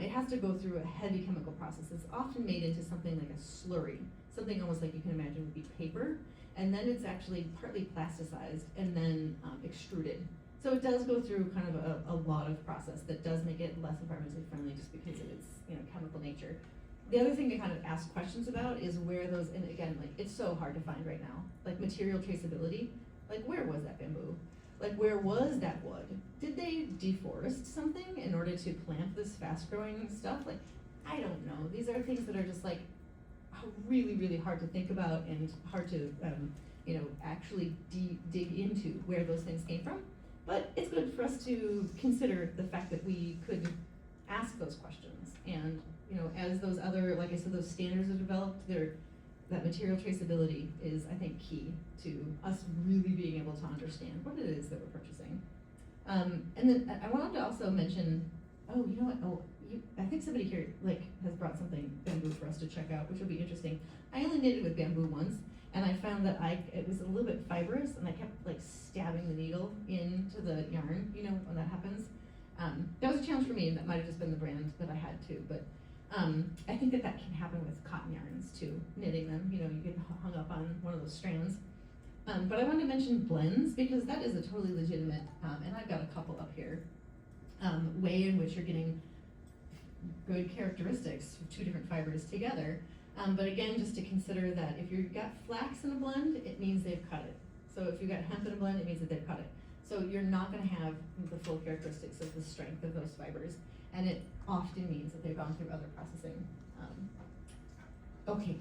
It has to go through a heavy chemical process. It's often made into something like a slurry, something almost like you can imagine would be paper, and then it's actually partly plasticized and then extruded. So it does go through kind of a lot of process that does make it less environmentally friendly just because of its, you know, chemical nature. The other thing to kind of ask questions about is where those, and again, like it's so hard to find right now, like material traceability, like where was that bamboo? Like where was that wood? Did they deforest something in order to plant this fast growing stuff? Like, I don't know. These are things that are just like really, really hard to think about and hard to, you know, actually dig into where those things came from. But it's good for us to consider the fact that we could ask those questions. And, you know, as those other, like I said, those standards are developed, that material traceability is, I think, key to us really being able to understand what it is that we're purchasing. And then I wanted to also mention, oh, you know what, I think somebody here like has brought something bamboo for us to check out, which will be interesting. I only knitted with bamboo once, and I found that it was a little bit fibrous, and I kept like stabbing the needle into the yarn, you know, when that happens. That was a challenge for me, and that might have just been the brand that I had too, but I think that can happen with cotton yarns too, knitting them, you know, you get hung up on one of those strands. But I wanted to mention blends because that is a totally legitimate, and I've got a couple up here, way in which you're getting good characteristics of two different fibers together. But again, just to consider that if you've got flax in a blend, it means they've cut it. So if you've got hemp in a blend, it means that they've cut it. So you're not gonna have the full characteristics of the strength of those fibers. And it often means that they've gone through other processing. Okay,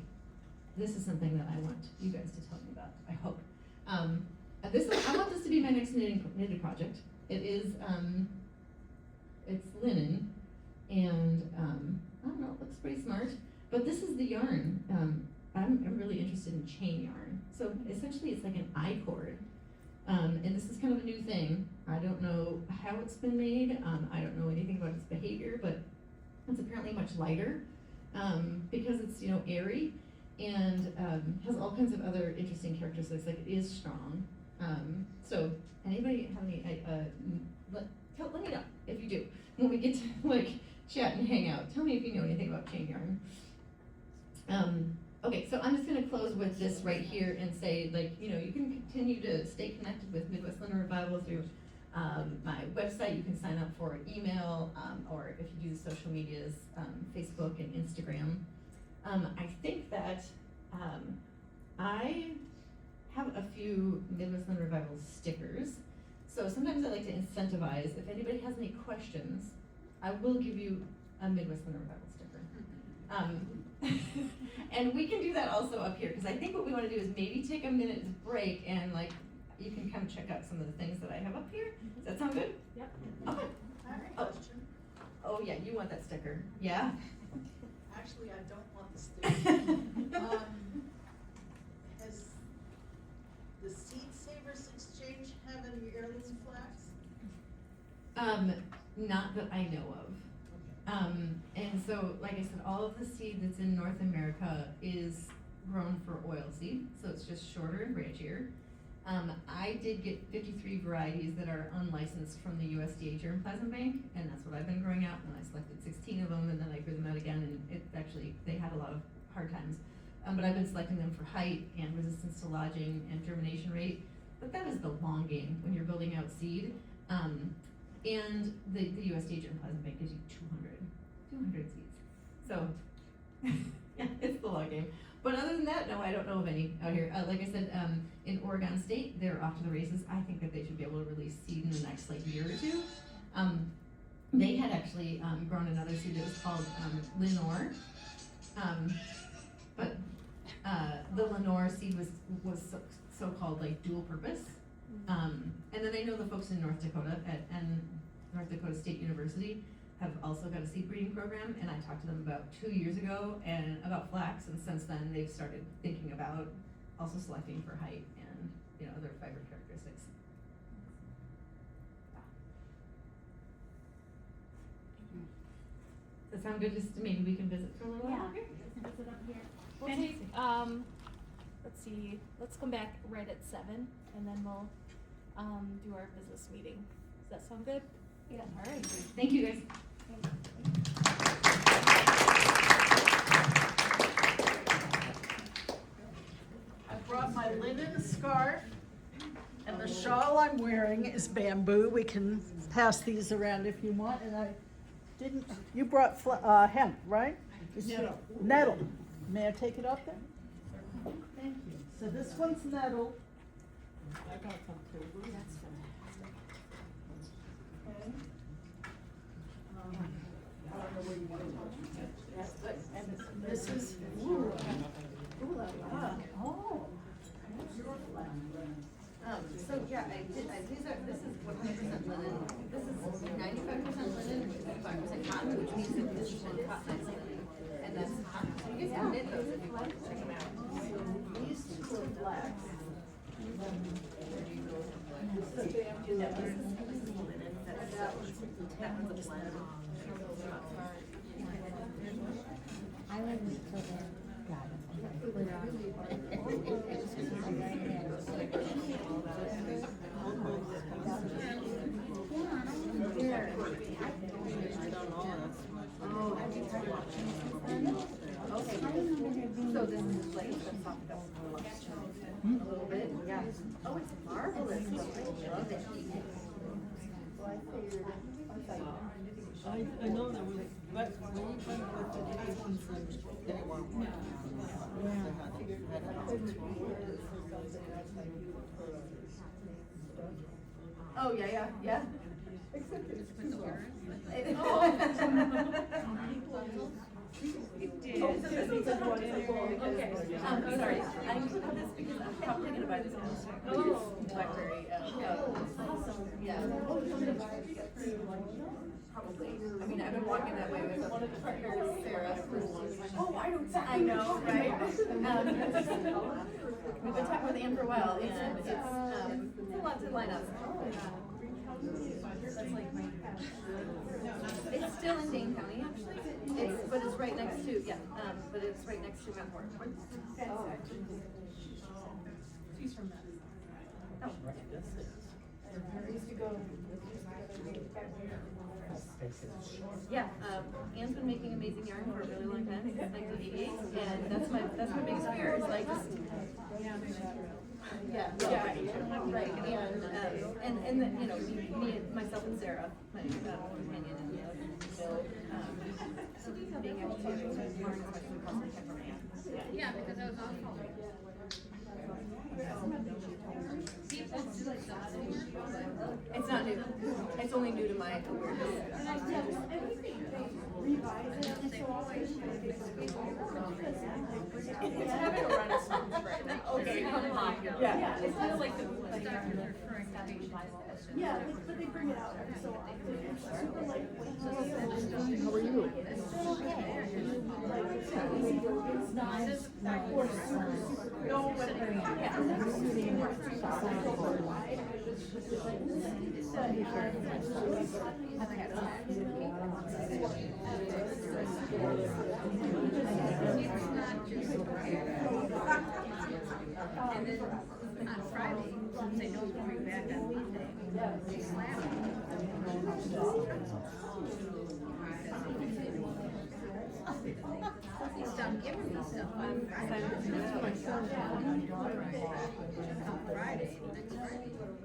this is something that I want you guys to tell me about, I hope. I want this to be my next knitted project. It is, it's linen, and I don't know, it looks pretty smart. But this is the yarn. I'm really interested in chain yarn. So essentially it's like an I-cord. And this is kind of a new thing. I don't know how it's been made. I don't know anything about its behavior, but it's apparently much lighter because it's, you know, airy and has all kinds of other interesting characteristics. Like it is strong. So anybody have any, let me know if you do. When we get to like chat and hang out, tell me if you know anything about chain yarn. Okay, so I'm just gonna close with this right here and say, like, you know, you can continue to stay connected with Midwest Linen Revival through my website. You can sign up for email, or if you do the social medias, Facebook and Instagram. I think that I have a few Midwest Linen Revival stickers. So sometimes I like to incentivize, if anybody has any questions, I will give you a Midwest Linen Revival sticker. And we can do that also up here, because I think what we want to do is maybe take a minute's break and like, you can come check out some of the things that I have up here. Does that sound good? Yep. Okay. Alright, question. Oh yeah, you want that sticker, yeah? Actually, I don't want the sticker. Has the Seed Savers Exchange have any heirloom flax? Not that I know of. And so, like I said, all of the seed that's in North America is grown for oilseed, so it's just shorter and branchier. I did get 53 varieties that are unlicensed from the USDA Germplasm Bank, and that's what I've been growing out, and I selected 16 of them, and then I grew them out again, and it's actually, they had a lot of hard times. But I've been selecting them for height and resistance to lodging and germination rate, but that is the long game when you're building out seed. And the USDA Germplasm Bank gives you 200 seeds. So, yeah, it's the long game. But other than that, no, I don't know of any out here. Like I said, in Oregon State, they're off to the races. I think that they should be able to release seed in the next like year or two. They had actually grown another seed that was called Lenore. But the Lenore seed was so-called like dual purpose. And then I know the folks in North Dakota and North Dakota State University have also got a seed breeding program, and I talked to them about 2 years ago and about flax, and since then they've started thinking about also selecting for height and, you know, other fiber characteristics. Does that sound good? Just maybe we can visit for a little while? Yeah, visit up here. We'll Fantastic. take, let's see, let's come back right at 7 and then we'll, do our business meeting. Does that sound good? Yeah. All right. Thank you, guys. I brought my linen scarf, and the shawl I'm wearing is bamboo. We can pass these around if you want, and I didn't, you brought hemp, right? Nettle. Nettle. May I take it up there? Thank you. So this one's nettle. I got some too. That's fantastic. Okay. I don't know where you want to touch. Yes, but, and this is, ooh, oh. So yeah, these are, this is 100% linen. This is 95% linen, which is 5% cotton, which means that this is one cotton linen, and that's cotton. So you guys can knit those if you want to check them out. So these two are black. This is linen. That one's a blend. I would wait till they're got So this is like the soft up a little bit. Yeah. Oh, it's marvelous. I love it. I know there was, but when we went with the Asians, they weren't one. Oh, yeah. Oh, so this one's a boy. Okay. Sorry, I included this because I'm probably gonna buy this one. Blackberry. Awesome. Yeah. probably, I mean, I've been walking that way with Sarah. Oh, I know, right? We've been talking with Anne for a while, and it's a lot to line up. That's like my, it's still in Dane County, actually. But it's right next to, but it's right next to Mount Horn. She's from that. Oh. Yeah, Anne's been making amazing yarn for a really long time, since 1988, and that's my biggest fear, is like just. Right, and then, you know, me, myself and Sarah, my companion, and Bill, being able to learn as much as possible from Anne. Yeah, because I was awful. It's not new, it's only new to my awareness. It's having a renaissance right now. Okay, come on. Yeah, it's kind of like the. Yeah, but they bring it out every so often. It's super lightweight. How are you? It's nice. Or super, no, but And then on Friday, since they know it's going back on Monday, they slam He's done giving me stuff on Friday. On Friday, next Friday.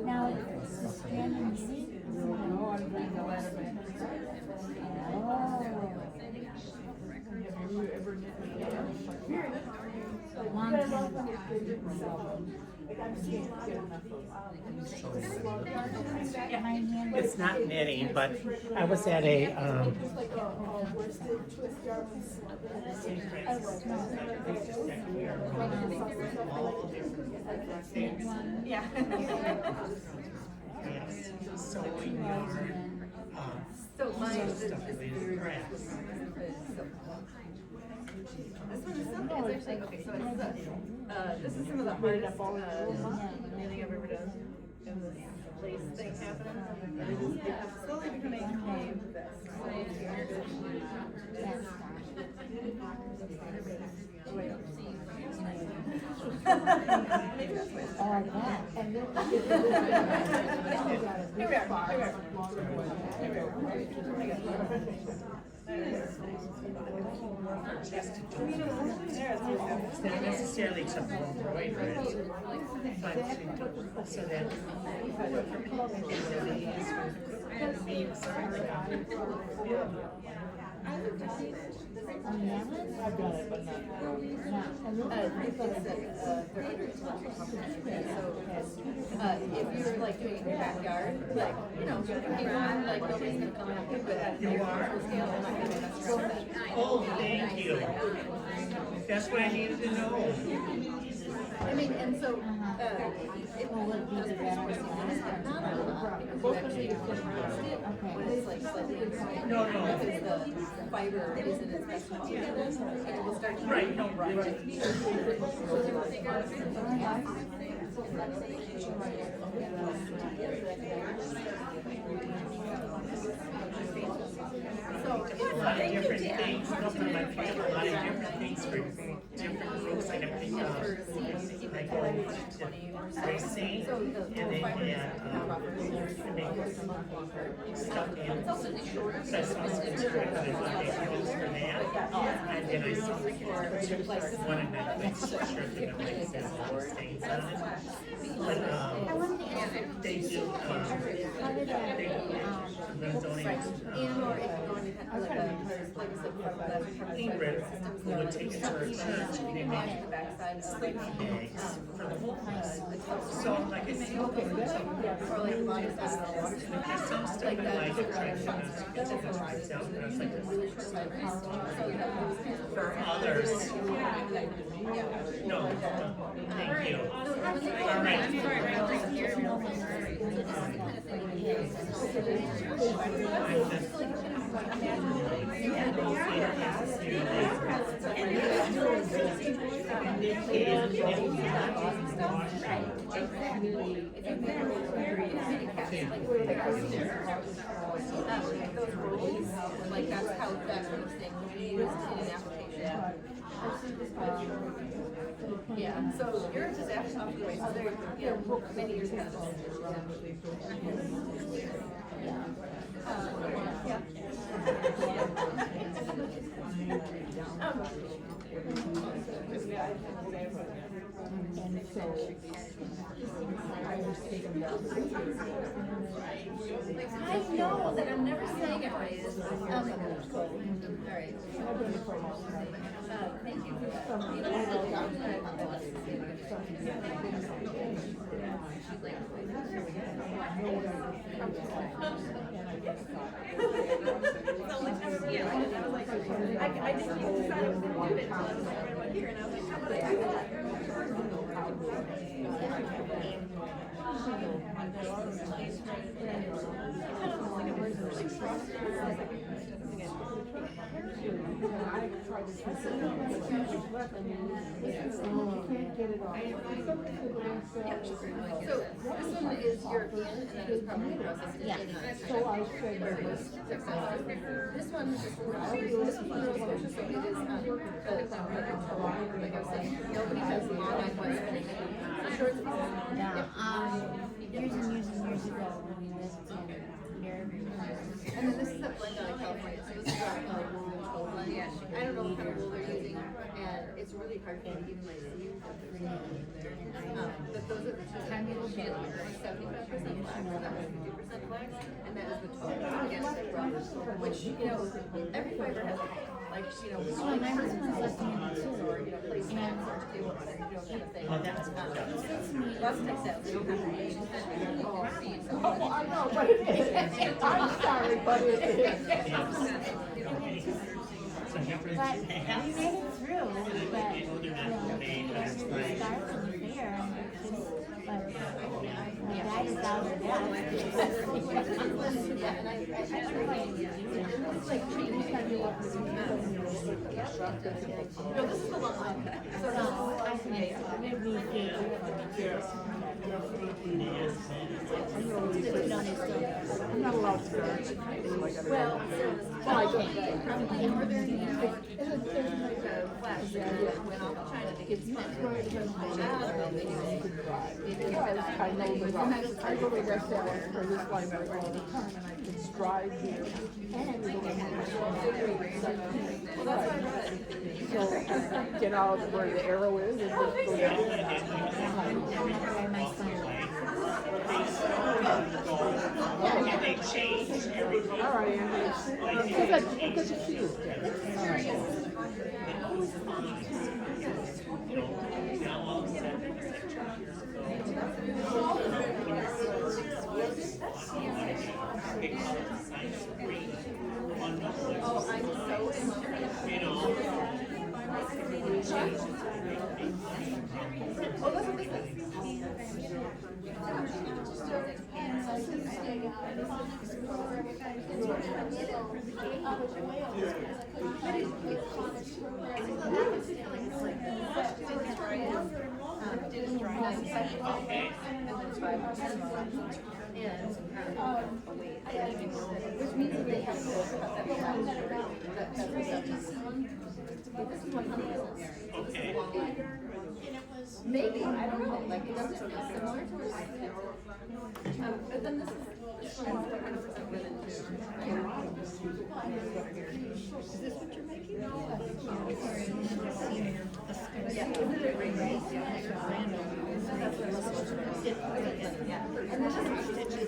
Now, it's a standing meeting? No, I'm doing the letter. Have you ever knit It's not knitting, but I was at a, Yeah. sewing yarn, So mine is stuff related crafts. This one is something, it's actually, okay, so it's, this is some of the hardest, knitting I've ever done. And this lace thing happening. It's slowly becoming a maybe that's why. I like that. And then. Here we are. It's not necessarily to embroider it, but so that On that one? I've done it, but not. They're under intellectual property. So, if you're like doing it in your backyard, like, you know, like nobody's gonna come at you, but at the commercial scale, I'm not gonna mess around with that. oh, thank you. That's what I needed to know. I mean, and so, it Well, would it be the red or the black? not a lot, because you actually push past it, when it's like slightly inclined. No, no. Because the fiber isn't as best together, and it will start to. Right, no, So, a lot of different things, not from my family, a lot of different things for different groups, like I picked up, like, racing, and they had, stuff in, so I saw some script, and I thought they used for that, and then I saw one of Netflix shirt that like says all the stains on it, but, they do, they're donating, and or if you're going to have like a Ingrid, who would take it to her church, and they on make the backside of bags for the whole class. So like I see, or like body style. there's some stuff I like trying to get the myself, but I was like, Really short fibers. So that was for other first. No, thank you. All right. Those rules, like that's how that kind of thing would be used in an application. Yeah, so yours is actually off the way, so they're, you know, many years ahead of us. Yeah. I know that I'm never saying it right. All right. Thank you for that. I didn't even decide I was gonna do it until I was right about here, and I was like, how would I do that? So this one is European, and that is probably processed in China. So I should. This one is social, so it is like I was saying, nobody has online websites. Short. Years and years and years ago, when we lived in here. And then this is at Glendale, California, so this is our rural blend. Yeah, I don't know what kind of rule they're using, and it's really hard for me to even like see what they're saying. But those are the two. 75% black, 50% black, and that is the total against the brothers, which, you know, every fiber has like, you know, Oh, my husband's listening to it too. or, you know, placements or table butter, you know, kind of thing. Oh, that's Lots of textiles. Oh, I know, but it is. I'm sorry, but it is. So here for But we hands. made it through, but, you They're know, not made, that's it right. starts in the fair, and it's just, but my dad is out of that. Yeah, and I it's like changing. No, this is the one line. So No, I think so. Maybe we did. Put it on his still. I'm not allowed to go. well, I can't. were there any flash that went off to China to get spent? I know the route. I go to West Dallas for this library all the time, and I can drive here. So get out where the arrow is and just go down. Where my son And they change everything. All right, Andy. Good to see you. All right. Now all of a sudden, they call it science free. Oh, I'm so emotional. You know, Oh, that's what this is. Which means that they have to cut that down. This is what honey is. okay. Maybe, I don't know, like, it doesn't feel similar to ours. But then this one's 100% women too. Is this what you're making? Yeah. So that's what it was. Yeah. And That's what I'm saying.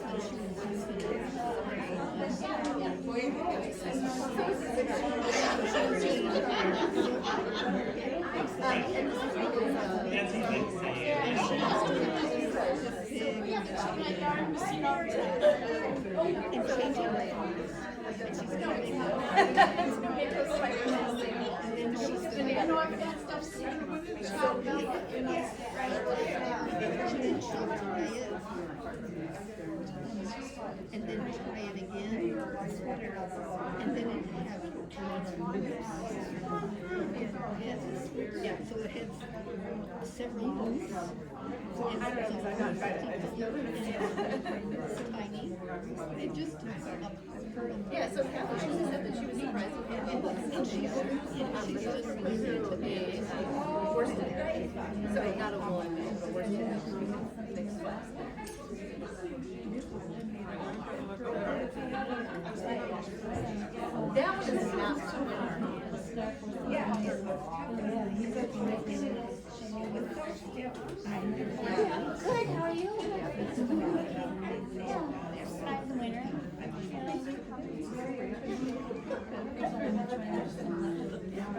She's know, I've got stuff sitting with it, chopped up, you know. And then try it again, and then it has yeah, so it has several moves. Tiny. It just Yeah, so Kathleen, she said that she was surprised with it, and she just listened to the worsted, so not a woolen, but worsted mixed flax. That one is not so hard. Good, how are you? I'm the winner.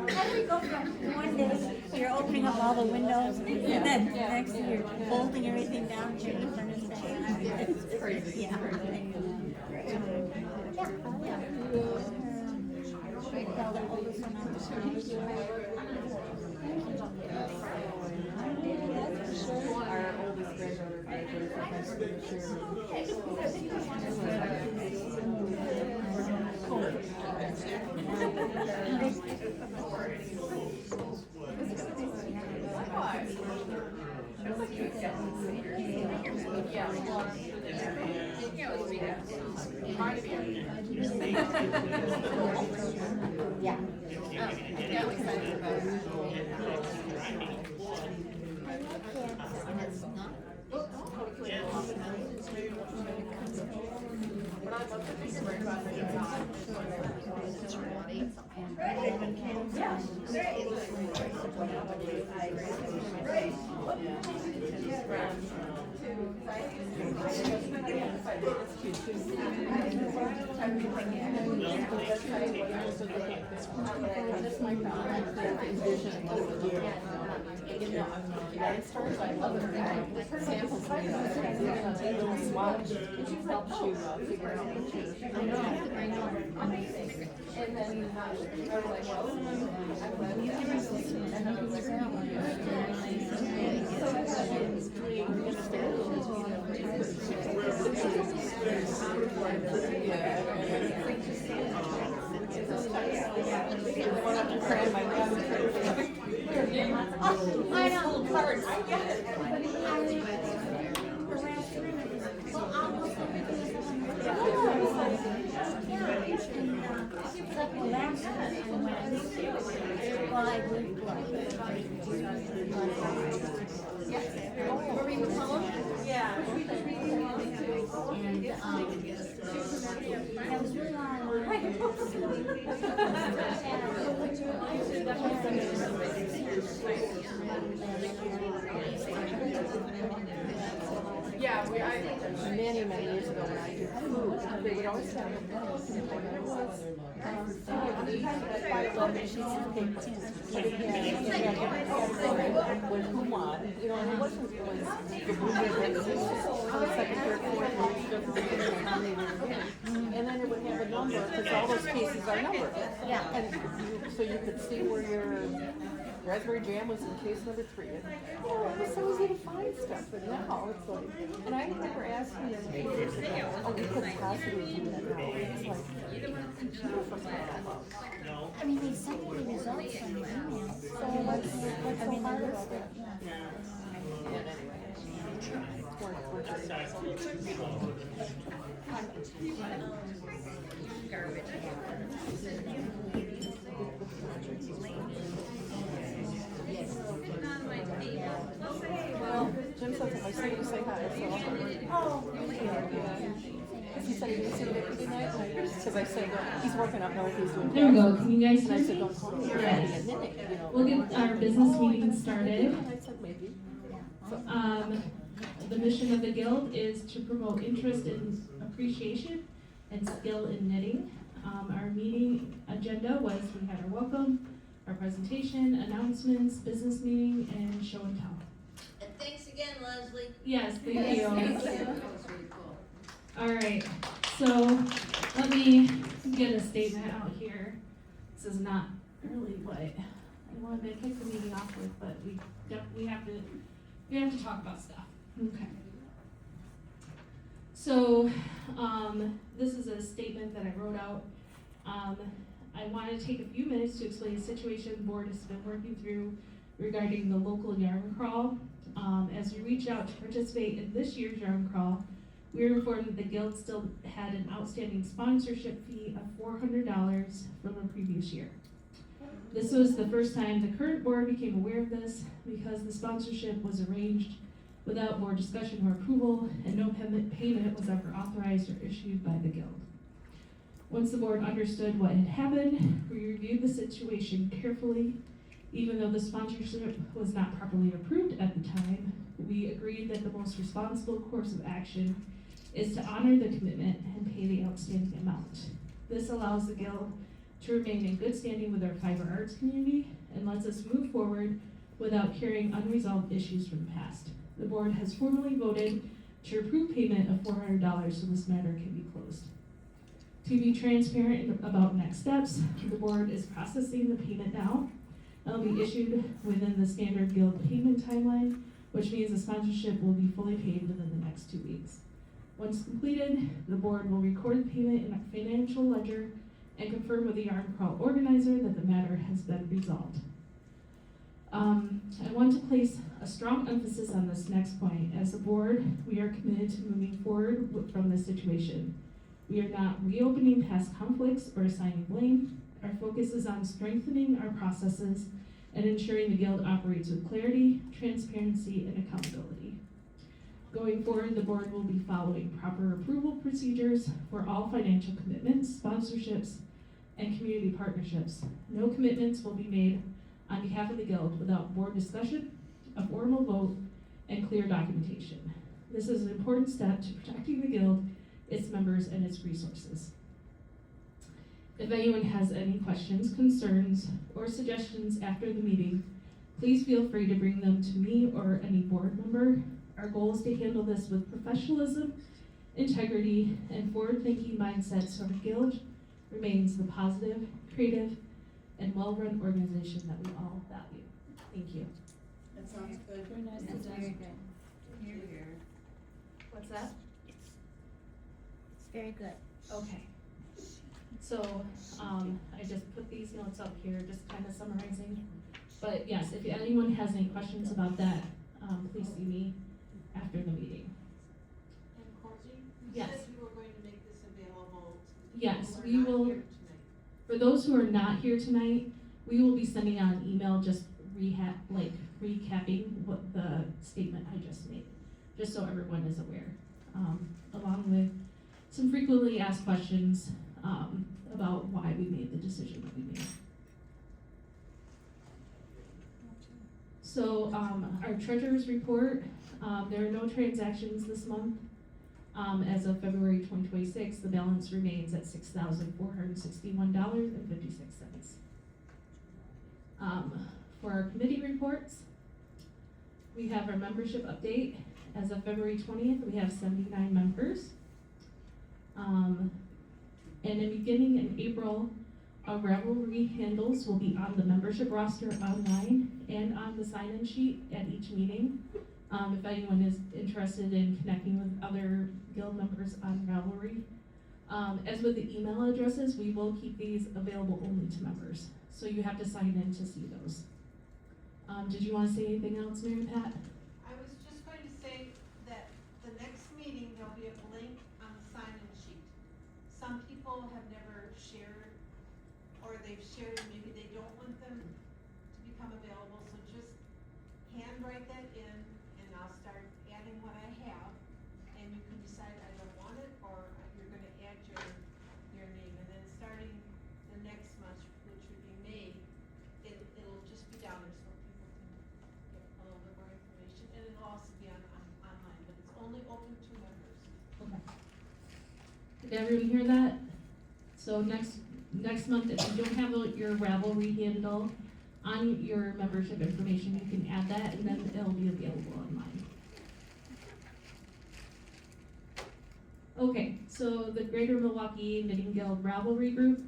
How do we go from one day you're opening up all the windows and then next you're folding everything down, changing furniture? It's crazy. Yeah. Our oldest granddaughter graduated from high school this year. Yeah. Samples of a little swatch, which helps you figure out what And then, I was like, well, I know. Cards. I get it. Well, almost yeah, many, many years ago when I did food, they would always have a sheets of paper. When who won, you know, and it wasn't when the winner was second, third, fourth, and they were in. And then it would have a number, because all those cases are numbered. Yeah. And so you could see where your raspberry jam was in case number 3. And, it was so easy to find stuff, but now it's like, and I remember asking them, oh, we couldn't possibly do that now. It's like, I mean, they send me the results on the email. So what's so hard about it? we're just, well, Jim said if I see you, say hi, so. Oh, He said he didn't see Nick tonight, because I said, he's working up north, he's doing. There we go, can you guys And I hear said, me? don't call me, you're Yes. having a knitting, you know. We'll get our business meeting started. And I said, maybe. The mission of the Guild is to promote interest in appreciation and skill in knitting. Our meeting agenda was, we had our welcome, our presentation, announcements, business meeting, and show and tell. And thanks again, Leslie. Yes, thank you. All right, so let me get a statement out here. This is not really what I one to kick the meeting off with, but we have to talk about stuff. Okay. So, this is a statement that I wrote out. I wanted to take a few minutes to explain the situation the board has been working through regarding the local yarn crawl. As we reach out to participate in this year's yarn crawl, we were informed that the guild still had an outstanding sponsorship fee of $400 from the previous year. This was the first time the current board became aware of this because the sponsorship was arranged without board discussion or approval, and no payment was ever authorized or issued by the guild. Once the board understood what had happened, we reviewed the situation carefully. Even though the sponsorship was not properly approved at the time, we agreed that the most responsible course of action is to honor the commitment and pay the outstanding amount. This allows the guild to remain in good standing with our fiber arts community and lets us move forward without carrying unresolved issues from the past. The board has formally voted to approve payment of $400 so this matter can be closed. To be transparent about next steps, the board is processing the payment now. It'll be issued within the standard guild payment timeline, which means the sponsorship will be fully paid within the next 2 weeks. Once completed, the board will record the payment in a financial ledger and confirm with the yarn crawl organizer that the matter has been resolved. I want to place a strong emphasis on this next point. As a board, we are committed to moving forward from this situation. We are not reopening past conflicts or assigning blame. Our focus is on strengthening our processes and ensuring the guild operates with clarity, transparency, and accountability. Going forward, the board will be following proper approval procedures for all financial commitments, sponsorships, and community partnerships. No commitments will be made on behalf of the guild without board discussion, a formal vote, and clear documentation. This is an important step to protecting the guild, its members, and its resources. If anyone has any questions, concerns, or suggestions after the meeting, please feel free to bring them to me or any board member. Our goal is to handle this with professionalism, integrity, and forward-thinking mindset so our guild remains the positive, creative, and well-run organization that we all value. Thank you. That sounds good. Very nice. That's very good. What's that? It's very good. Okay. So, I just put these notes up here, just kind of summarizing. But yes, if anyone has any questions about that, please see me after the meeting. And Courtney, you Yes. said you were going to make this available to Yes, people we who are not will. here tonight. For those who are not here tonight, we will be sending out an email just recapping what the statement I just made, just so everyone is aware, along with some frequently asked questions about why we made the decision that we made. So our treasurer's report, there are no transactions this month. As of February 2026, the balance remains at $6,461.56. For our committee reports, we have our membership update. As of February 20th, we have 79 members. And beginning in April, our Ravelry handles will be on the membership roster online and on the sign-in sheet at each meeting. If anyone is interested in connecting with other guild members on Ravelry. As with the email addresses, we will keep these available only to members. So you have to sign in to see those. Did you want to say anything else, Mary Pat? I was just going to say that the next meeting, there'll be a link on the sign-in sheet. Some people have never shared, or they've shared and maybe they don't want them to become available, so just handwrite that in, and I'll start adding what I have, and you can decide I don't want it, or you're gonna add your name, and then starting the next month, which would be May, it'll just be down there so people can get a little bit more information, and it'll also be online, but it's only open to members. Okay. Did everyone hear that? So next month, if you don't have your Ravelry handle on your membership information, you can add that and then it'll be available online. Okay, so the Greater Milwaukee Knitting Guild Ravelry group,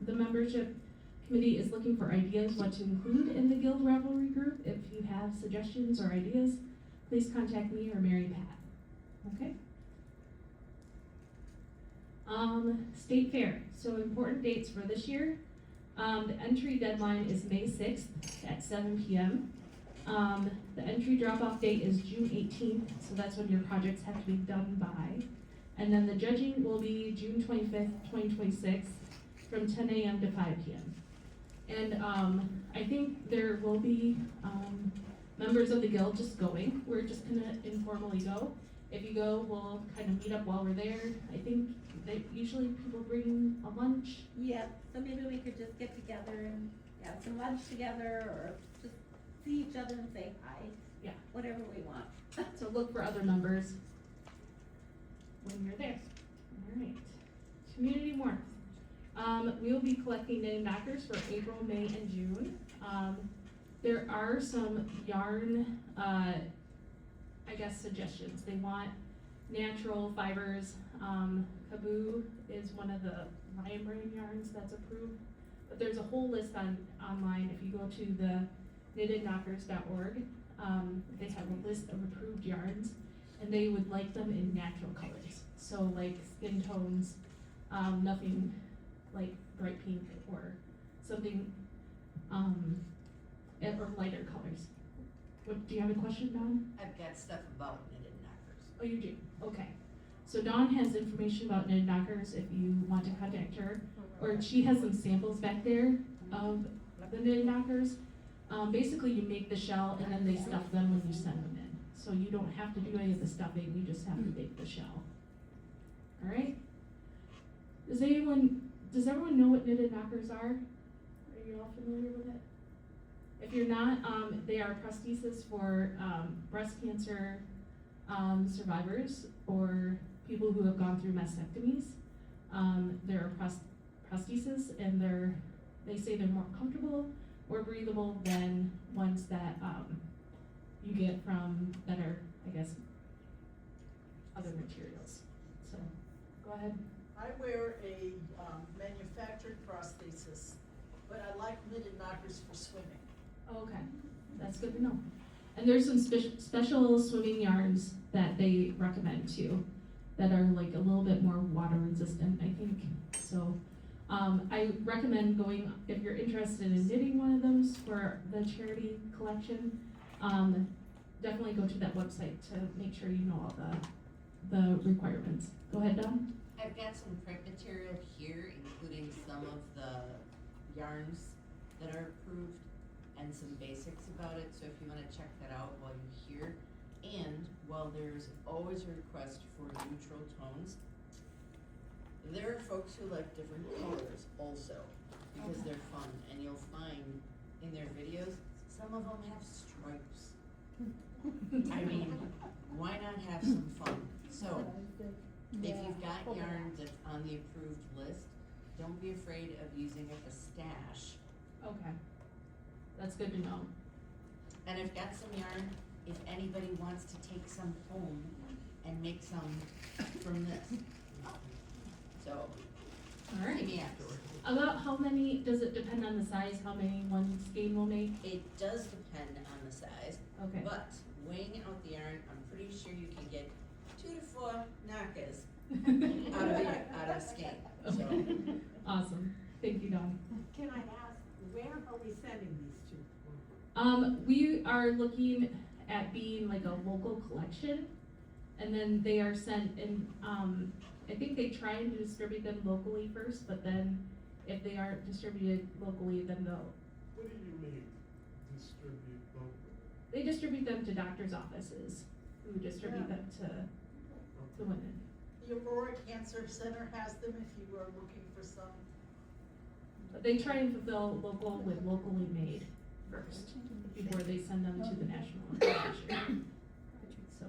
the membership committee is looking for ideas what to include in the Guild Ravelry group. If you have suggestions or ideas, please contact me or Mary Pat. Okay? State Fair. So important dates for this year. The entry deadline is May 6th at 7 p.m. The entry drop-off date is June 18th, so that's when your projects have to be done by. And then the judging will be June 25th, 2026, from 10 a.m. to 5 p.m. And I think there will be members of the guild just going. We're just gonna informally go. If you go, we'll kind of meet up while we're there. I think that usually people bring a lunch. Yeah, so maybe we could just get together and have some lunch together, or just see each other and say hi. Yeah. Whatever we want. So look for other members when you're there. All right. Community warmth. We will be collecting knitting knockers for April, May, and June. There are some yarn, suggestions. They want natural fibers. Kaboo is one of the Lion Brand yarns that's approved. But there's a whole list online. If you go to the knittedknockers.org, they have a list of approved yarns, and they would like them in natural colors. So like skin tones, nothing like bright pink or something, or lighter colors. What, do you have a question, Dawn? I've got stuff about knitted knockers. Oh, you do? Okay. So Dawn has information about knitted knockers if you want to contact her. Or she has some samples back there of the knitted knockers. Basically you make the shell and then they stuff them when you send them in. So you don't have to do any of the stuffing, you just have to bake the shell. Alright? Does everyone know what knitted knockers are? Are you all familiar with it? If you're not, they are prostheses for breast cancer survivors or people who have gone through mastectomies. They're prostheses, and they say they're more comfortable, more breathable than ones that you get from better, other materials. So, go ahead. I wear a manufactured prosthesis, but I like knitted knockers for swimming. Oh, okay, that's good to know. And there's some special swimming yarns that they recommend too, that are like a little bit more water resistant, I think. So I recommend going, if you're interested in knitting one of those for the charity collection, definitely go to that website to make sure you know all the requirements. Go ahead, Dawn. I've got some print material here, including some of the yarns that are approved and some basics about it, so if you wanna check that out while you're here. And while there's always a request for neutral tones, there are folks who like different colors also, because they're fun, and you'll find in their videos, some of them have stripes. I mean, why not have some fun? So, if you've got yarn that's on the approved list, don't be afraid of using it as stash. Okay, that's good to know. And I've got some yarn, if anybody wants to take some home and make some from this. So, All right. see me afterwards. About how many, does it depend on the size, how many one skein will make? It does depend on the size, Okay. but weighing out the yarn, I'm pretty sure you can get 2 to 4 knockers out of a skein. So, Awesome, thank you, Dawn. Can I ask, where are we sending these to? We are looking at being like a local collection, and then they are sent in, I think they try and distribute them locally first, but then if they aren't distributed locally, then they'll, What do you mean, distribute locally? they distribute them to doctors' offices, who distribute them to women. The Aurora Cancer Center has them if you are looking for some. But they try and fulfill local with locally made first, before they send them to the national organization. So,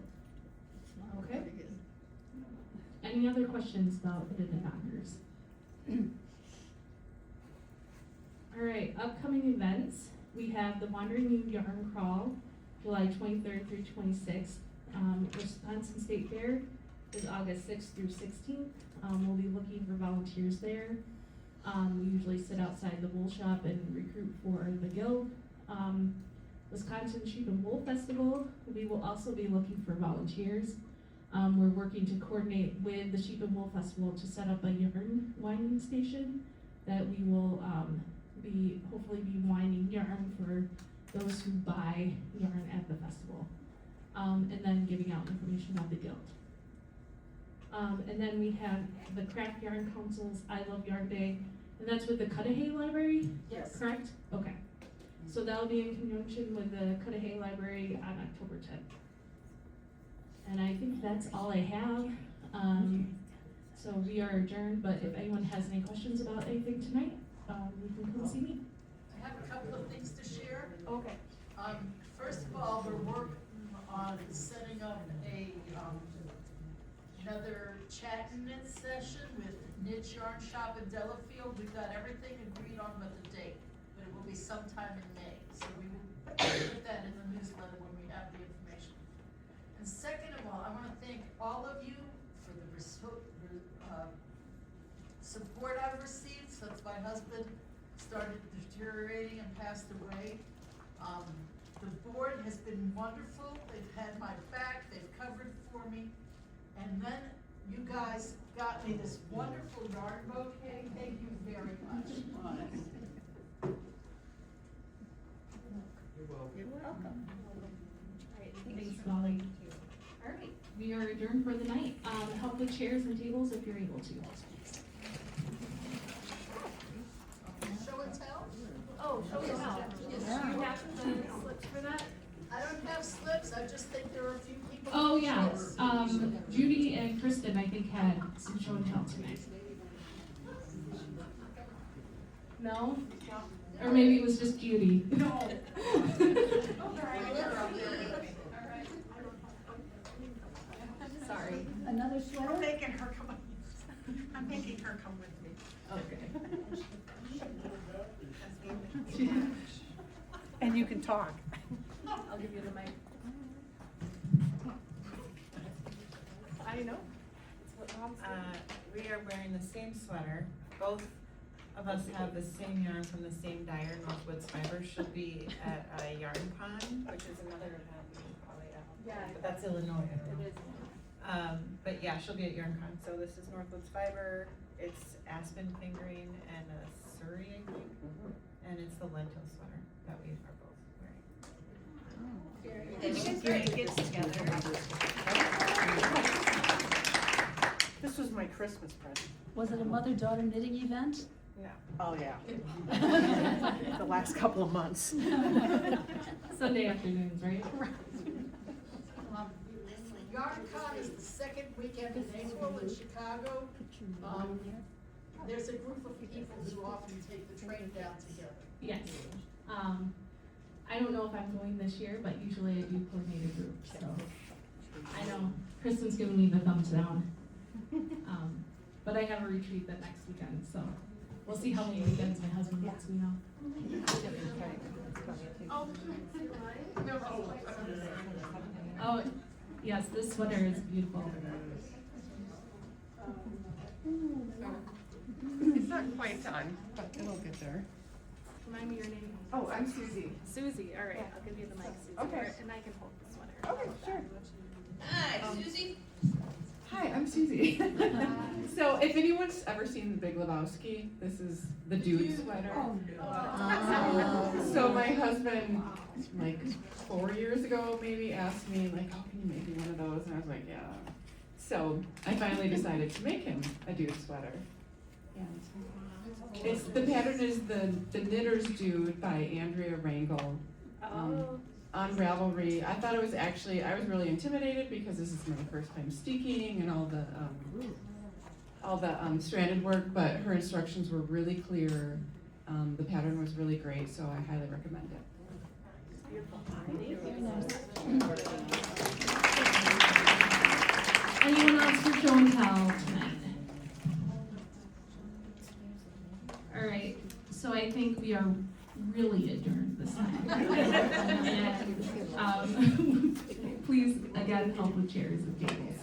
okay. Any other questions about the knockers? All right, upcoming events. We have the Wandering Moon Yarn Crawl, July 23rd through 26th. Wisconsin State Fair is August 6th through 16th. We'll be looking for volunteers there. We usually sit outside the wool shop and recruit for the guild. Wisconsin Sheep and Wool Festival, we will also be looking for volunteers. We're working to coordinate with the Sheep and Wool Festival to set up a yarn winding station that we will hopefully be winding yarn for those who buy yarn at the festival. And then giving out information about the guild. And then we have the Craft Yarn Council's I Love Yarn Day, and that's with the Cudahy Library? Yes. Correct? Okay. So that'll be in conjunction with the Cudahy Library on October 10th. And I think that's all I have. So we are adjourned, but if anyone has any questions about anything tonight, you can come see me. I have a couple of things to share. Okay. First of all, we're working on setting up another chat and knit session with Knit Yarn Shop in Delafield. We've got everything agreed on but the date, but it will be sometime in May. So we will put that in the newsletter when we have the information. And second of all, I want to thank all of you for the support I've received since my husband started deteriorating and passed away. The board has been wonderful. They've had my back, they've covered for me. And then you guys got me this wonderful yarn bouquet. Thank you very much. You're welcome. Thanks, Molly. All right, we are adjourned for the night. Help with chairs and tables if you're able to. Show and tell? Oh, show and tell. Yes. Do you have the slips for that? I don't have slips, I just think there are a few people. Oh, who yeah. should. Judy and Kristen, I think, had some show and tell tonight. No? Or maybe it was just Judy. No. Sorry. Another sweater? I'm making her come with me. Okay. And you can talk. I'll give you the mic. I know. It's what Mom said. We are wearing the same sweater. Both of us have the same yarn from the same dyer, Northwoods Fiber. She'll be at a yarn con, which is another event we can probably Yeah. but that's Illinois. It is. But yeah, she'll be at yarn con. So this is Northwoods Fiber. It's aspen fingering and a Surrey, I think. And it's the lentil sweater that we are both wearing. Did you guys already get together? This was my Christmas present. Was it a mother-daughter knitting event? No. Oh, yeah. The last couple of months. Sunday afternoons, right? YarnCon is the second weekend in April in Chicago. There's a group of people who often take the train down together. Yes. I don't know if I'm going this year, but usually I do coordinate a group, so. I know Kristen's giving me the thumbs down. But I have a retreat the next weekend, so we'll see how many weekends my husband lets me know. Oh, yes, this sweater is beautiful. It's not quite done, but it'll get there. Remind me your name. Oh, I'm Susie. Susie, all right, I'll give you the mic, Susie. Okay. And I can hold the sweater. Okay, sure. Hi, Susie. Hi, I'm Susie. So if anyone's ever seen The Big Lebowski, this is the dude sweater. So my husband, like 4 years ago maybe, asked me like, oh, can you make me one of those? And I was like, yeah. So I finally decided to make him a dude sweater. And the pattern is the Knitter's Dude by Andrea Rangel. On Ravelry. I thought it was actually, I was really intimidated because this is my first time steeking and all the stranded work, but her instructions were really clear. The pattern was really great, so I highly recommend it. Anyone else for show and tell tonight? All right, so I think we are really adjourned this time. And, please, again, help with chairs and tables.